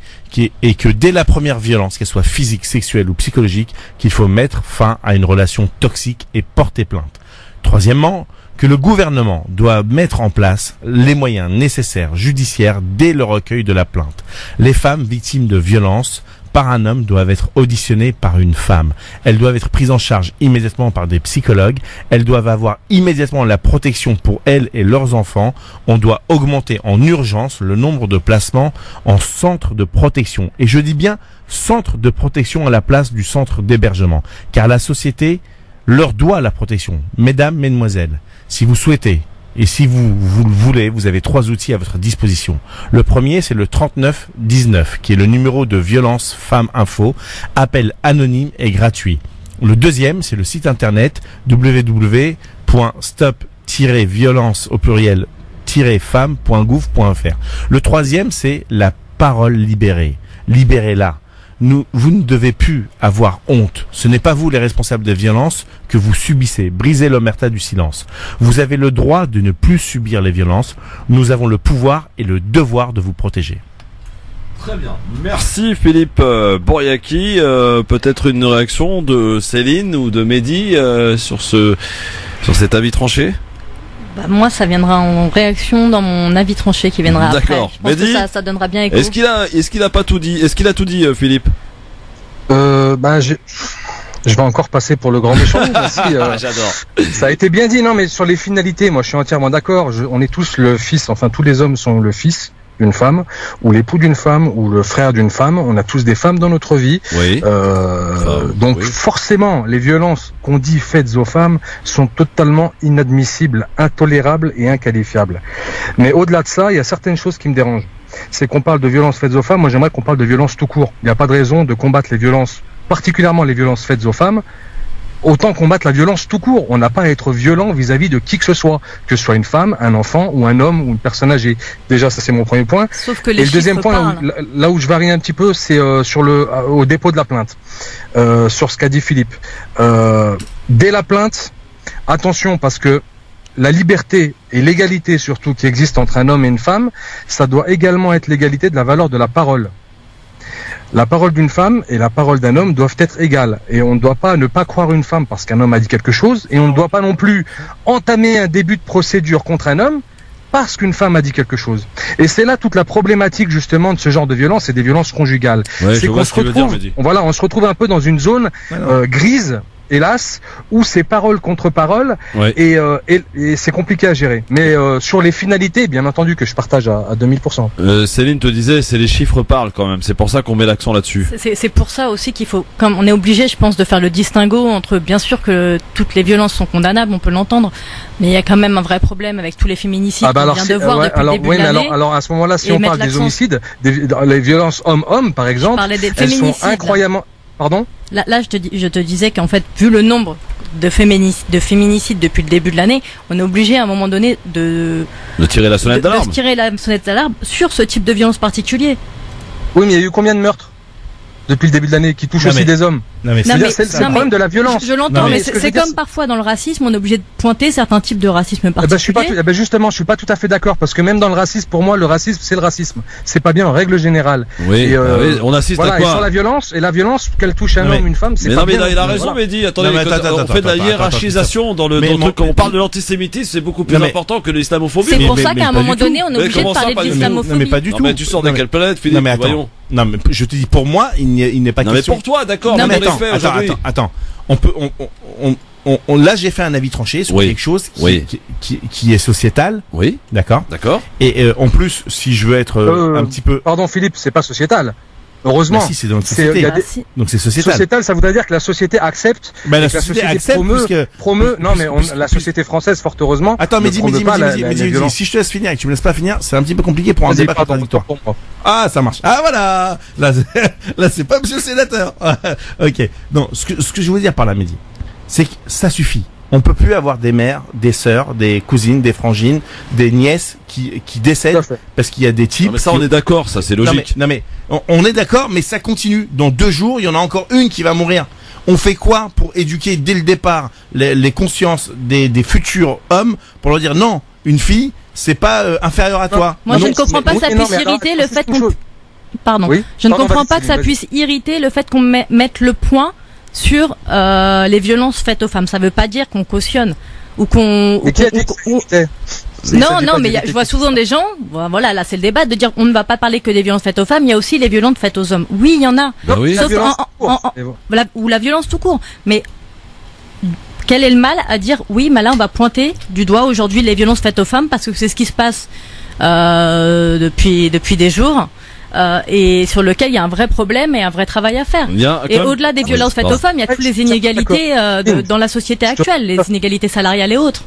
et que dès la première violence, qu'elle soit physique, sexuelle ou psychologique, qu'il faut mettre fin à une relation toxique et porter plainte. Troisièmement, que le gouvernement doit mettre en place les moyens nécessaires judiciaires dès le recueil de la plainte. Les femmes victimes de violences par un homme doivent être auditionnées par une femme. Elles doivent être prises en charge immédiatement par des psychologues. Elles doivent avoir immédiatement la protection pour elles et leurs enfants. On doit augmenter en urgence le nombre de placements en centre de protection. Et je dis bien centre de protection à la place du centre d'hébergement. Car la société leur doit la protection. Mesdames, mesdemoiselles, si vous souhaitez et si vous le voulez, vous avez 3 outils à votre disposition. Le premier, c'est le 3919, qui est le numéro de Violence Femmes Info, appel anonyme et gratuit. Le deuxième, c'est le site internet www.stop-violence au pluriel -femme.gouv.fr. Le troisième, c'est la parole libérée. Libérez-la. Vous ne devez plus avoir honte. Ce n'est pas vous les responsables des violences que vous subissez. Brisez l'omerta du silence. Vous avez le droit de ne plus subir les violences. Nous avons le pouvoir et le devoir de vous protéger. Très bien. Merci Philippe Boriaki. Peut-être une réaction de Céline ou de Mehdi sur cet avis tranché? Moi, ça viendra en réaction dans mon avis tranché qui viendra après. D'accord. Je pense que ça donnera bien écho. Est-ce qu'il a pas tout dit? Est-ce qu'il a tout dit, Philippe? Je vais encore passer pour le grand méchant. J'adore. Ça a été bien dit, non, mais sur les finalités, moi, je suis entièrement d'accord. On est tous le fils, enfin, tous les hommes sont le fils d'une femme, ou l'époux d'une femme, ou le frère d'une femme. On a tous des femmes dans notre vie. Oui. Donc forcément, les violences qu'on dit faites aux femmes sont totalement inadmissibles, intolérables et inqualifiables. Mais au-delà de ça, il y a certaines choses qui me dérangent. C'est qu'on parle de violences faites aux femmes. Moi, j'aimerais qu'on parle de violences tout court. Il n'y a pas de raison de combattre les violences, particulièrement les violences faites aux femmes, autant combattre la violence tout court. On n'a pas à être violent vis-à-vis de qui que ce soit une femme, un enfant ou un homme ou une personne âgée. Déjà, ça c'est mon premier point. Sauf que et le deuxième point, là où je varie un petit peu, c'est au dépôt de la plainte, sur ce qu'a dit Philippe. Dès la plainte, attention, parce que la liberté et l'égalité surtout qui existe entre un homme et une femme, ça doit également être l'égalité de la valeur de la parole. La parole d'une femme et la parole d'un homme doivent être égales. Et on ne doit pas ne pas croire une femme parce qu'un homme a dit quelque chose. Et on ne doit pas non plus entamer un début de procédure contre un homme parce qu'une femme a dit quelque chose. Et c'est là toute la problématique justement de ce genre de violence et des violences conjugales. Ouais, c'est qu'on se retrouve un peu dans une zone grise, hélas, où c'est parole contre parole, et c'est compliqué à gérer. Mais sur les finalités, bien entendu que je partage à 2000%. Céline te disait, c'est les chiffres parlent quand même. C'est pour ça qu'on met l'accent là-dessus. C'est pour ça aussi qu'il faut, comme on est obligé, je pense, de faire le distinguo entre, bien sûr que toutes les violences sont condamnables, on peut l'entendre, mais il y a quand même un vrai problème avec tous les féminicides qu'on vient de voir depuis le début de l'année. Alors à ce moment-là, si on parle des homicides, les violences homme-homme, par exemple, elles sont incroyablement... Pardon ? Là, je te disais qu'en fait, vu le nombre de féminicides depuis le début de l'année, on est obligé à un moment donné de tirer la sonnette d'alarme. De tirer la sonnette d'alarme sur ce type de violence particulier. Oui, mais il y a eu combien de meurtres depuis le début de l'année qui touchent aussi des hommes? C'est le problème de la violence. Je l'entends, mais c'est comme parfois dans le racisme, on est obligé de pointer certains types de racisme particuliers. Justement, je suis pas tout à fait d'accord parce que même dans le racisme, pour moi, le racisme, c'est le racisme. C'est pas bien en règle générale. Oui, on assiste à quoi? Et sur la violence, qu'elle touche un homme, une femme, c'est pas bien. Mais il a raison, Mehdi. Attendez, on fait de la hiérarchisation dans le truc. Quand on parle de l'antisémitisme, c'est beaucoup plus important que l'islamophobie. C'est pour ça qu'à un moment donné, on est obligé de parler de l'islamophobie. Mais pas du tout. Mais tu sors de quelle planète, Philippe? Voyons. Non, mais je te dis, pour moi, il n'est pas question. Non, mais pour toi, d'accord. Non, mais attends. Là, j'ai fait un avis tranché sur quelque chose qui est sociétal. Oui. D'accord. Et en plus, si je veux être un petit peu. Pardon, Philippe, c'est pas sociétal. Heureusement. Bah si, c'est dans notre société. Donc c'est sociétal. Sociétal, ça voudrait dire que la société accepte. La société accepte promeut. Non, mais la société française, fort heureusement. Attends, Mehdi, si je te laisse finir et que tu me laisses pas finir, c'est un petit peu compliqué pour un débat contradictoire. Ah, ça marche. Ah, voilà. Là, c'est pas monsieur le sénateur. Ok. Non, ce que je veux dire par là, Mehdi, c'est que ça suffit. On peut plus avoir des mères, des sœurs, des cousines, des frangines, des nièces qui décèdent parce qu'il y a des types. Non, mais ça, on est d'accord, ça c'est logique. Non mais on est d'accord, mais ça continue. Dans 2 jours, il y en a encore une qui va mourir. On fait quoi pour éduquer dès le départ les consciences des futurs hommes pour leur dire non, une fille, c'est pas inférieur à toi. Moi, je ne comprends pas que ça puisse irriter le fait qu'on. Pardon. Je ne comprends pas que ça puisse irriter le fait qu'on mette le point sur les violences faites aux femmes. Ça veut pas dire qu'on cautionne. ou qu'on... Mais qui a dit que c'était Non, mais je vois souvent des gens, voilà, là c'est le débat, de dire on ne va pas parler que des violences faites aux femmes, il y a aussi les violences faites aux hommes. Oui, il y en a. Bah oui. Sauf ou la violence tout court. Mais quel est le mal à dire oui, là on va pointer du doigt aujourd'hui les violences faites aux femmes parce que c'est ce qui se passe depuis des jours. Et sur lequel il y a un vrai problème et un vrai travail à faire. Et au-delà des violences faites aux femmes, il y a toutes les inégalités dans la société actuelle, les inégalités salariales et autres.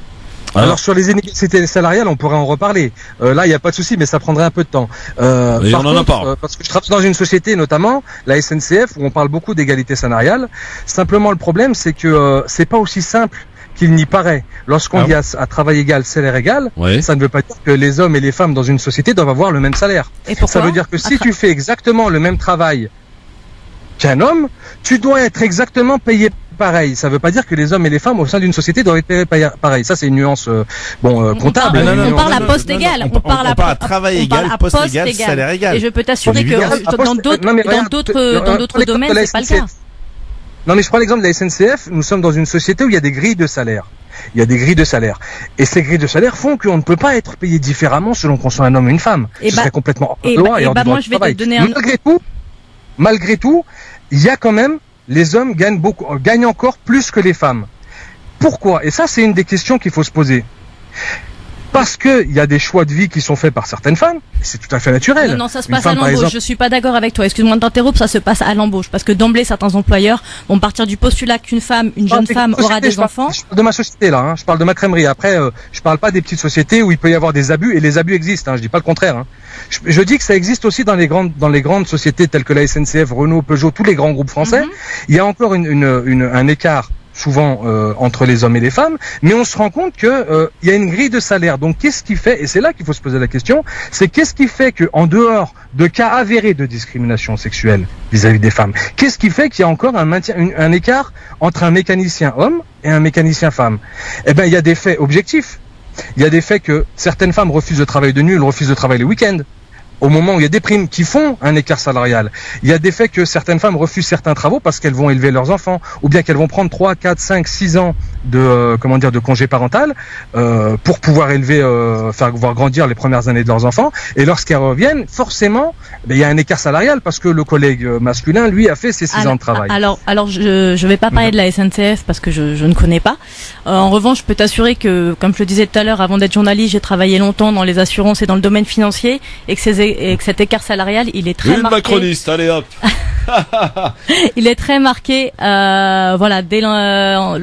Alors sur les inégalités salariales, on pourrait en reparler. Là, il n'y a pas de souci, mais ça prendrait un peu de temps. Et on en a parlé. Parce que je travaille dans une société, notamment la SNCF, où on parle beaucoup d'égalité salariale. Simplement, le problème, c'est que c'est pas aussi simple qu'il n'y paraît. Lorsqu'on dit à travail égal, salaire égal, ça ne veut pas dire que les hommes et les femmes dans une société doivent avoir le même salaire. Et pourquoi ? Ça veut dire que si tu fais exactement le même travail qu'un homme, tu dois être exactement payé pareil. Ça ne veut pas dire que les hommes et les femmes au sein d'une société doivent être payés pareil. Ça, c'est une nuance comptable. On parle à poste égal. On parle à travail égal, poste égal, salaire égal. Et je peux t'assurer que dans d'autres domaines, c'est pas le cas. Non, mais je prends l'exemple de la SNCF. Nous sommes dans une société où il y a des grilles de salaire. Il y a des grilles de salaire. Et ces grilles de salaire font qu'on ne peut pas être payé différemment selon qu'on soit un homme ou une femme. Ce serait complètement hors de loi et hors du droit du travail. Malgré tout, il y a quand même, les hommes gagnent encore plus que les femmes. Pourquoi? Et ça, c'est une des questions qu'il faut se poser. Parce que il y a des choix de vie qui sont faits par certaines femmes, c'est tout à fait naturel. Non, ça se passe à l'embauche. Je suis pas d'accord avec toi. Excuse-moi de t'interrompre, ça se passe à l'embauche. Parce que d'emblée, certains employeurs vont partir du postulat qu'une jeune femme aura des enfants. Je parle de ma société là, je parle de ma crèmerie. Après, je parle pas des petites sociétés où il peut y avoir des abus, et les abus existent. Je dis pas le contraire. Je dis que ça existe aussi dans les grandes sociétés telles que la SNCF, Renault, Peugeot, tous les grands groupes français. Il y a encore un écart souvent entre les hommes et les femmes, mais on se rend compte que il y a une grille de salaire. Donc qu'est-ce qui fait, et c'est là qu'il faut se poser la question, c'est qu'est-ce qui fait que en dehors de cas avérés de discrimination sexuelle vis-à-vis des femmes, qu'est-ce qui fait qu'il y a encore un écart entre un mécanicien homme et un mécanicien femme? Eh ben il y a des faits objectifs. Il y a des faits que certaines femmes refusent de travailler de nuit, elles refusent de travailler le week-end. Au moment où il y a des primes qui font un écart salarial. Il y a des faits que certaines femmes refusent certains travaux parce qu'elles vont élever leurs enfants, ou bien qu'elles vont prendre 3, 4, 5, 6 ans de congé parental, pour pouvoir faire voir grandir les premières années de leurs enfants. Et lorsqu'elles reviennent, forcément, il y a un écart salarial parce que le collègue masculin, lui, a fait ses 6 ans de travail. Alors, je vais pas parler de la SNCF parce que je ne connais pas. En revanche, je peux t'assurer que, comme je le disais tout à l'heure, avant d'être journaliste, j'ai travaillé longtemps dans les assurances et dans le domaine financier, et que cet écart salarial, il est très marqué. Macroniste, allez hop. Il est très marqué, voilà, dès le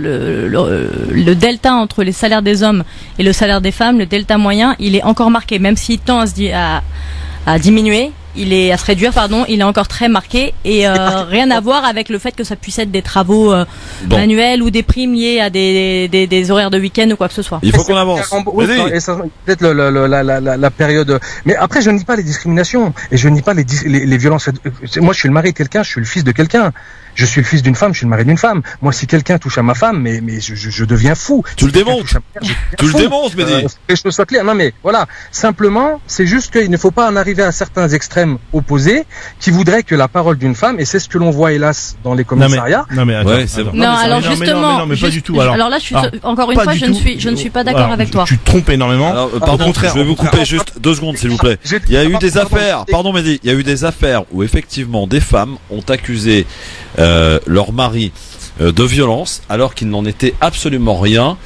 delta entre les salaires des hommes et le salaire des femmes, le delta moyen, il est encore marqué, même s'il tend à diminuer. À se réduire, il est encore très marqué et rien à voir avec le fait que ça puisse être des travaux manuels ou des primes liées à des horaires de week-end ou quoi que ce soit. Il faut qu'on avance. Peut-être la période. Mais après, je ne nie pas les discriminations et je ne nie pas les violences. Moi, je suis le mari de quelqu'un, je suis le fils de quelqu'un. Je suis le fils d'une femme, je suis le mari d'une femme. Moi, si quelqu'un touche à ma femme, mais je deviens fou. Tu le démontes. Tu le démontes, Mehdi. Que je sois clair. Non, mais voilà. Simplement, c'est juste qu'il ne faut pas en arriver à certains extrêmes opposés qui voudraient que la parole d'une femme, et c'est ce que l'on voit hélas dans les commissariats. Non, mais attends. Non, alors justement. Non, mais pas du tout. Alors là, encore une fois, je ne suis pas d'accord avec toi. Tu te trompes énormément. Alors, pardon, je vais vous couper juste 2 secondes, s'il vous plaît. Il y a eu des affaires. Pardon, Mehdi. Il y a eu des affaires où effectivement des femmes ont accusé leur mari de violence alors qu'il n'en était absolument rien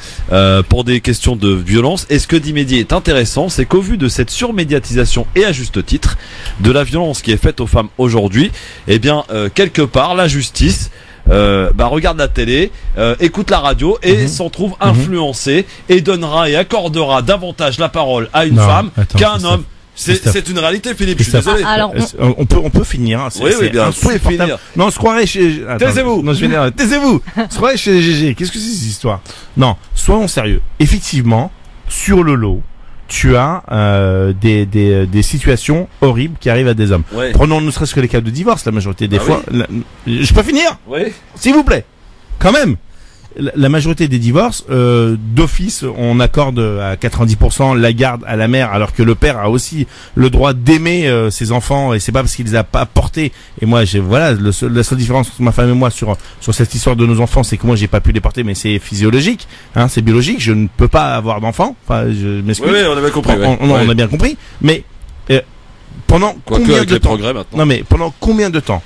pour des questions de violence. Et ce que dit Mehdi est intéressant, c'est qu'au vu de cette surmédiatisation, et à juste titre, de la violence qui est faite aux femmes aujourd'hui, eh bien quelque part la justice regarde la télé, écoute la radio et s'en trouve influencée et donnera et accordera davantage la parole à une femme qu'à un homme. C'est une réalité, Philippe, je suis désolé. Alors, on peut finir. Oui, bien, vous pouvez finir. Non, on se croirait chez... Taisez-vous. Non, taisez-vous. On se croirait chez les GG. Qu'est-ce que c'est cette histoire? Non, soyons sérieux. Effectivement, sur le lot, tu as des situations horribles qui arrivent à des hommes. Ouais. Prenons ne serait-ce que les cas de divorce, la majorité des fois. Oui. Je peux finir? Oui. S'il vous plaît. Quand même. la majorité des divorces, d'office, on accorde à 90% la garde à la mère, alors que le père a aussi le droit d'aimer ses enfants, et c'est pas parce qu'il les a pas portés. Et moi, la seule différence entre ma femme et moi sur cette histoire de nos enfants, c'est que moi j'ai pas pu les porter, mais c'est physiologique, hein, c'est biologique. Je ne peux pas avoir d'enfants. Enfin, je m'excuse. Oui, on avait compris. On a bien compris. Mais pendant combien de temps? Non, mais pendant combien de temps?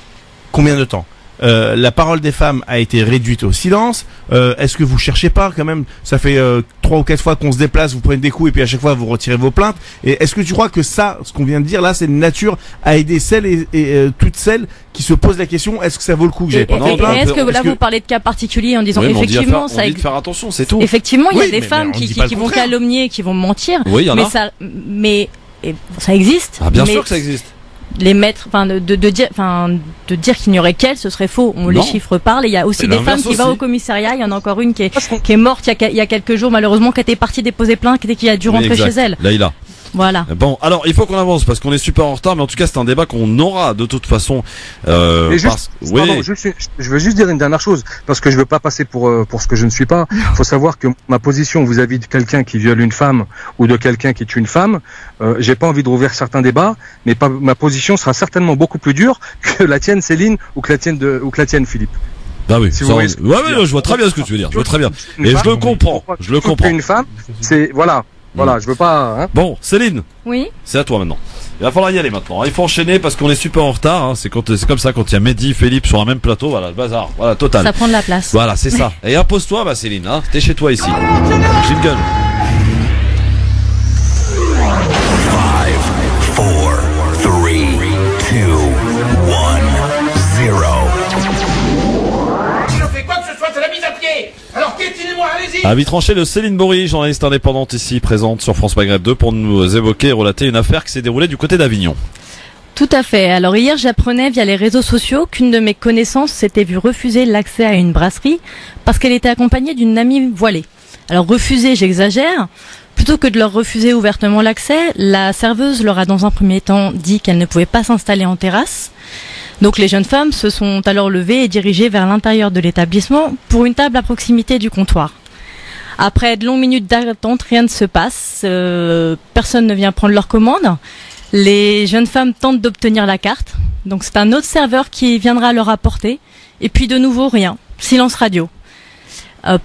La parole des femmes a été réduite au silence. Est-ce que vous cherchez pas quand même? Ça fait 3 ou 4 fois qu'on se déplace, vous prenez des coups et puis à chaque fois vous retirez vos plaintes. Et est-ce que tu crois que ça, ce qu'on vient de dire là, c'est de nature à aider celles et toutes celles qui se posent la question, est-ce que ça vaut le coup que j'ai plainte? Est-ce que là vous parlez de cas particuliers en disant effectivement ça de faire attention, c'est tout. Effectivement, il y a des femmes qui vont calomnier, qui vont mentir. Oui, il y en a. Mais ça existe. Ah, bien sûr que ça existe. Les mettre, de dire qu'il n'y aurait qu'elle, ce serait faux. Les chiffres parlent. Et il y a aussi des femmes qui vont au commissariat. Il y en a encore une qui est morte il y a quelques jours, malheureusement, qui était partie déposer plainte et qui a dû rentrer chez elle. Laïla. Voilà. Bon, alors il faut qu'on avance parce qu'on est super en retard, mais en tout cas c'est un débat qu'on aura de toute façon. Je veux juste dire une dernière chose parce que je veux pas passer pour ce que je ne suis pas. Il faut savoir que ma position vis-à-vis de quelqu'un qui viole une femme ou de quelqu'un qui tue une femme, j'ai pas envie de rouvrir certains débats, mais ma position sera certainement beaucoup plus dure que la tienne Céline ou que la tienne Philippe. Bah oui, je vois très bien ce que tu veux dire. Je vois très bien. Et je le comprends. Une femme, c'est voilà, je veux pas. Hein. Bon, Céline. Oui. C'est à toi maintenant. Il va falloir y aller maintenant. Il faut enchaîner parce qu'on est super en retard. Hein. C'est comme ça quand il y a Mehdi, Philippe sur un même plateau. Voilà, le bazar. Voilà, total. Ça prend de la place. Voilà, c'est ça. Et impose-toi, Céline. Hein. T'es chez toi ici. Jingle. 5, 4, 3, 2, 1, 0. Si je fais quoi que ce soit, c'est la mise à pied. Alors piétinez-moi, allez-y. Avis tranché de Céline Bory, journaliste indépendante ici présente sur France Maghreb 2 pour nous évoquer et relater une affaire qui s'est déroulée du côté d'Avignon. Tout à fait. Alors hier, j'apprenais via les réseaux sociaux qu'une de mes connaissances s'était vue refuser l'accès à une brasserie parce qu'elle était accompagnée d'une amie voilée. Alors refuser, j'exagère. Plutôt que de leur refuser ouvertement l'accès, la serveuse leur a dans un premier temps dit qu'elle ne pouvait pas s'installer en terrasse. Donc les jeunes femmes se sont alors levées et dirigées vers l'intérieur de l'établissement pour une table à proximité du comptoir. Après de longues minutes d'attente, rien ne se passe. Personne ne vient prendre leur commande. Les jeunes femmes tentent d'obtenir la carte. Donc c'est un autre serveur qui viendra leur apporter. Et puis de nouveau, rien. Silence radio.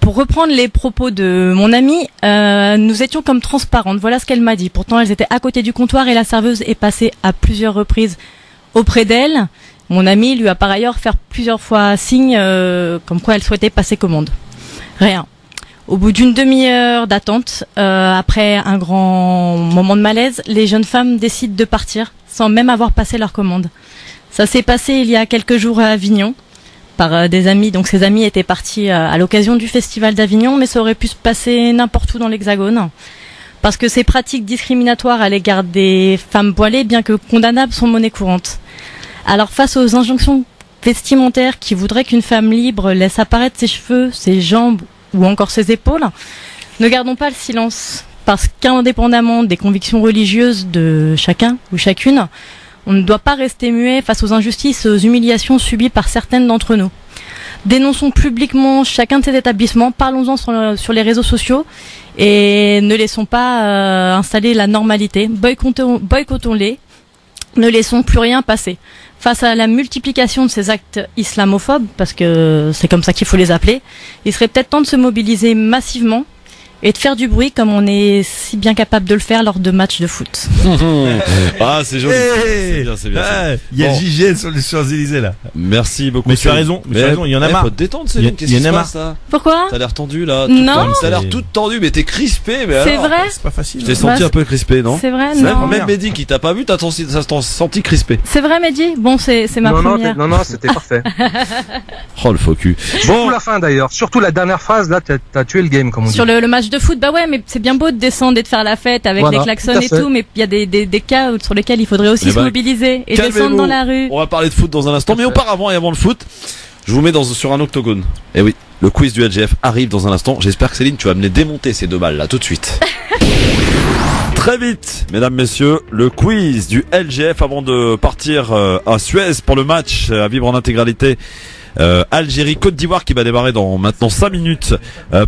Pour reprendre les propos de mon amie, nous étions comme transparentes. Voilà ce qu'elle m'a dit. Pourtant, elles étaient à côté du comptoir et la serveuse est passée à plusieurs reprises auprès d'elle. Mon amie lui a par ailleurs fait plusieurs fois signe comme quoi elle souhaitait passer commande. Rien. Au bout d'une demi-heure d'attente, après un grand moment de malaise, les jeunes femmes décident de partir sans même avoir passé leur commande. Ça s'est passé il y a quelques jours à Avignon par des amis. Donc ces amis étaient partis à l'occasion du festival d'Avignon, mais ça aurait pu se passer n'importe où dans l'Hexagone. Parce que ces pratiques discriminatoires à l'égard des femmes voilées, bien que condamnables, sont monnaie courante. Alors face aux injonctions vestimentaires qui voudraient qu'une femme libre laisse apparaître ses cheveux, ses jambes ou encore ses épaules, ne gardons pas le silence, parce qu'indépendamment des convictions religieuses de chacun ou chacune, on ne doit pas rester muet face aux injustices et aux humiliations subies par certaines d'entre nous. Dénonçons publiquement chacun de ces établissements, parlons-en sur les réseaux sociaux et ne laissons pas installer la normalité, boycottons-les, ne laissons plus rien passer. Face à la multiplication de ces actes islamophobes, parce que c'est comme ça qu'il faut les appeler, il serait peut-être temps de se mobiliser massivement et de faire du bruit comme on est si bien capable de le faire lors de matchs de foot. Ah, c'est joli. C'est bien. Il y a JG sur les Champs-Élysées là. Merci beaucoup. Mais tu as raison, il y en a marre. Faut te détendre, Céline. Qu'est-ce qui se passe là? Pourquoi? T'as l'air tendu là. Non. T'as l'air toute tendue, mais t'es crispé. C'est vrai. C'est pas facile. Je t'ai senti un peu crispé, non? C'est vrai, non. Même Mehdi qui t'a pas vu, t'as senti crispé. C'est vrai, Mehdi. Bon, c'est ma première. Non, c'était parfait. Oh le faux cul. Surtout la fin d'ailleurs. Surtout la dernière phrase là, t'as tué le game comme on dit. Sur le match de foot, bah ouais, mais c'est bien beau de descendre et de faire la fête avec les klaxons et tout, mais il y a des cas sur lesquels il faudrait aussi se mobiliser et descendre dans la rue. On va parler de foot dans un instant, mais auparavant et avant le foot, je vous mets sur un octogone. Et oui, le quiz du LGF arrive dans un instant. J'espère que Céline, tu vas me les démonter ces 2 balles là tout de suite. Très vite, mesdames, messieurs, le quiz du LGF avant de partir à Suez pour le match à vivre en intégralité Algérie, Côte d'Ivoire qui va démarrer dans maintenant 5 minutes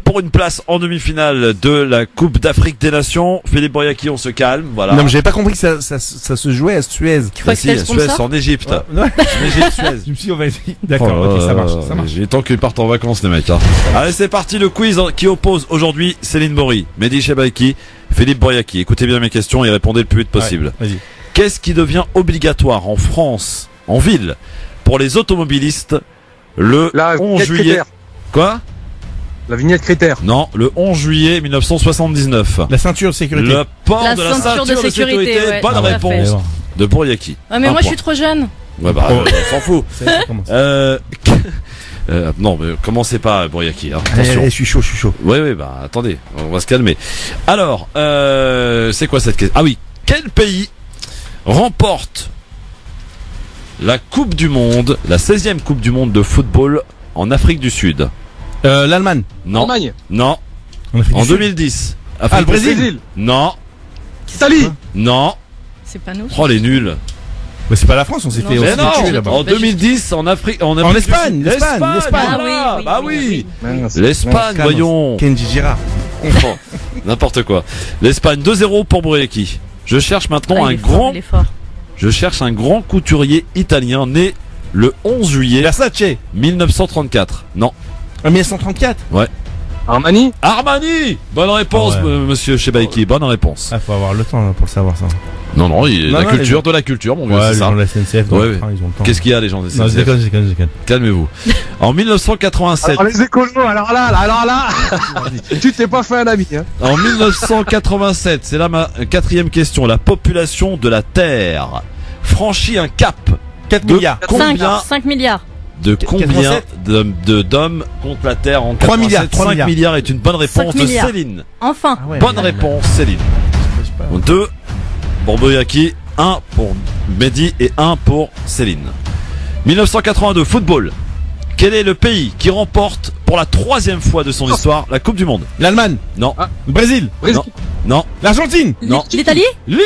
pour une place en demi-finale de la Coupe d'Afrique des Nations. Philippe Bouriaki, on se calme, voilà. Non, mais j'avais pas compris que ça se jouait à Suez. Si, à Suez, en Égypte. Ouais. En Égypte, Suez. Je me suis dit, on va essayer. D'accord, ok, ça marche. J'ai tant qu'ils partent en vacances, les mecs. Hein. Allez, c'est parti, le quiz qui oppose aujourd'hui Céline Bory, Mehdi Chebaiki, Philippe Bouriaki. Écoutez bien mes questions et répondez le plus vite possible. Ouais, vas-y. Qu'est-ce qui devient obligatoire en France, en ville, pour les automobilistes le 11 juillet critère. Quoi? La vignette critère. Non, le 11 juillet 1979. La ceinture de sécurité. Le port de la ceinture de sécurité. Ouais, bonne réponse de Bouriaki. Ah, mais moi je suis trop jeune. Ouais, bah, on s'en fout. Non, mais commencez pas, Bouriaki. Hein. Attention. Je suis chaud. Oui, bah attendez, on va se calmer. Alors, c'est quoi cette question? Ah oui, quel pays remporte la Coupe du Monde, la 16e Coupe du Monde de football en Afrique du Sud? L'Allemagne. Non. Allemagne. Non. En 2010. Le Brésil. Non. Italie. Non. C'est pas nous. Oh, les nuls. Mais c'est pas la France, on s'est fait tuer là-bas. En 2010, en Afrique, en Espagne. L'Espagne. Ah oui. L'Espagne, voyons. Kenji Girac. N'importe quoi. L'Espagne, 2-0 pour Bouriaki. Je cherche maintenant Je cherche un grand couturier italien né le 11 juillet Versace. 1934. Non. 1934. Ouais. Armani. Bonne réponse, monsieur Chebaiki. Bonne réponse. Ah, faut avoir le temps là, pour le savoir ça. Non, de la culture, mon vieux, c'est les ça. gens de la SNCF, ils ont le temps. Qu'est-ce qu'il y a, les gens de la SNCF? Non, je déconne. Calmez-vous. En 1987. Alors, les écolos, alors là, tu t'es pas fait un ami, hein. En 1987, c'est là ma 4e question. La population de la Terre franchit un cap. 4 milliards. 5 milliards. De combien d'hommes contre la Terre en 3 milliards. 5 milliards est une bonne réponse de Céline. Enfin. Bonne réponse, Céline. 2 pour Bouriaki, 1 pour Mehdi et 1 pour Céline. 1982, football. Quel est le pays qui remporte pour la 3e fois de son histoire la Coupe du Monde? L'Allemagne. Non. Le Brésil. Non. L'Argentine. Non. L'Italie. Ouais.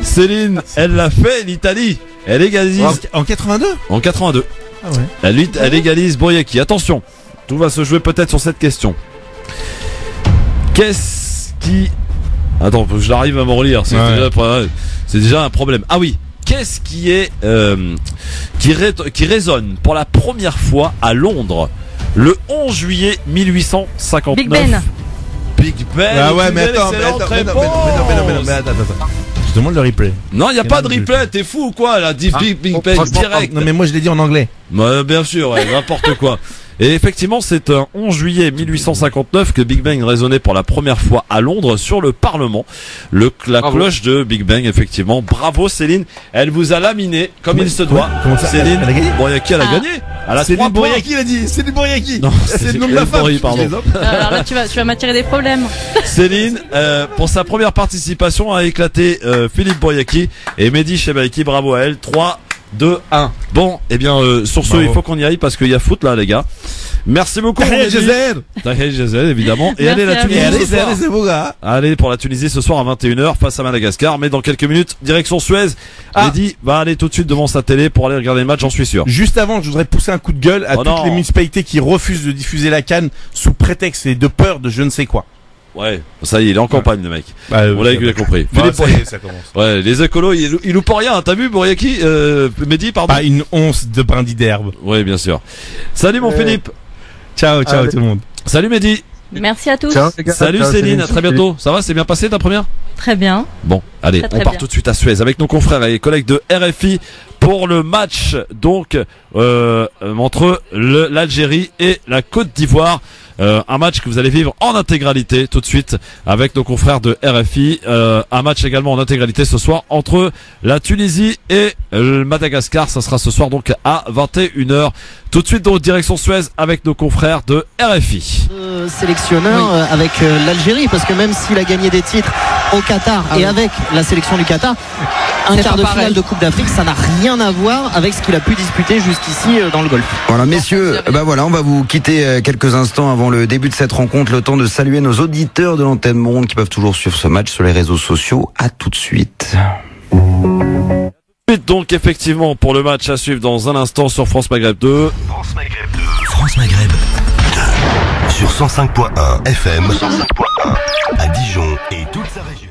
Céline, elle l'a fait, l'Italie. Elle égalise. En 82. En 82. Ah ouais. Elle égalise Bouriaki. Attention, tout va se jouer peut-être sur cette question. Qu'est-ce qui... Attends, faut que je l'arrive à me relire. C'est déjà un problème. Ah oui. Qu'est-ce qui est qui résonne pour la première fois à Londres le 11 juillet 1859? Big Ben. Big Ben. Ah ouais, mais attends. Je demande le replay. Non, il n'y a pas de replay, t'es fou ou quoi là? Big Ben direct. Non, mais moi je l'ai dit en anglais. Bien sûr, n'importe quoi. Et effectivement, c'est un 11 juillet 1859 que Big Bang résonnait pour la première fois à Londres sur le Parlement. La cloche de Big Bang, effectivement. Bravo Céline, elle vous a laminé comme il se doit. Comment ça, Céline elle a gagné? Bouriaki, elle a gagné. Elle a 3 points. Il a dit, c'est du Bouriaki. Non, c'est le nom de la femme. Pardon. Alors là, tu vas m'attirer des problèmes. Céline, pour sa première participation, a éclaté Philippe Bouriaki et Mehdi Chebaiki. Bravo à elle. 3, 2, 1. Bon, eh bien, sur ce, il faut qu'on y aille parce qu'il y a foot là, les gars. Merci beaucoup. Tahir Jazel, évidemment. Et allez, la Tunisie. Allez, pour la Tunisie ce soir à 21h face à Madagascar. Mais dans quelques minutes, direction Suez. Mehdi va aller tout de suite devant sa télé pour aller regarder le match, j'en suis sûr. Juste avant, je voudrais pousser un coup de gueule à toutes les municipalités qui refusent de diffuser la CAN sous prétexte et de peur de je ne sais quoi. Ouais, ça y est, il est en campagne, le mec. On l'a compris. Ça commence. Ouais, les écolos, ils louent pas rien. T'as vu, Bouriaki, Mehdi, pardon. Pas une once de brindis d'herbe. Ouais, bien sûr. Salut, mon Philippe. Ciao tout le monde. Salut, Mehdi. Merci à tous. Ciao, les gars. Salut, Céline, à très bientôt. Ça va, c'est bien passé ta première? Très bien. Bon, allez, Très on part bien. tout de suite à Suez avec nos confrères et collègues de RFI pour le match donc entre l'Algérie et la Côte d'Ivoire. Un match que vous allez vivre en intégralité tout de suite avec nos confrères de RFI. Un match également en intégralité ce soir entre la Tunisie et le Madagascar. Ça sera ce soir donc à 21h. Tout de suite donc direction Suez avec nos confrères de RFI. Sélectionneur avec l'Algérie, parce que même s'il a gagné des titres au Qatar et avec la sélection du Qatar, un quart de finale de Coupe d'Afrique, ça n'a rien à voir avec ce qu'il a pu disputer jusqu'ici dans le golf. Voilà messieurs, on va vous quitter quelques instants avant le début de cette rencontre, le temps de saluer nos auditeurs de l'Antenne Monde qui peuvent toujours suivre ce match sur les réseaux sociaux. À tout de suite. suite donc effectivement pour le match à suivre dans un instant sur France Maghreb 2. France Maghreb 2. France Maghreb 2. Sur 105.1 FM. 105.1 à Dijon et toute sa région.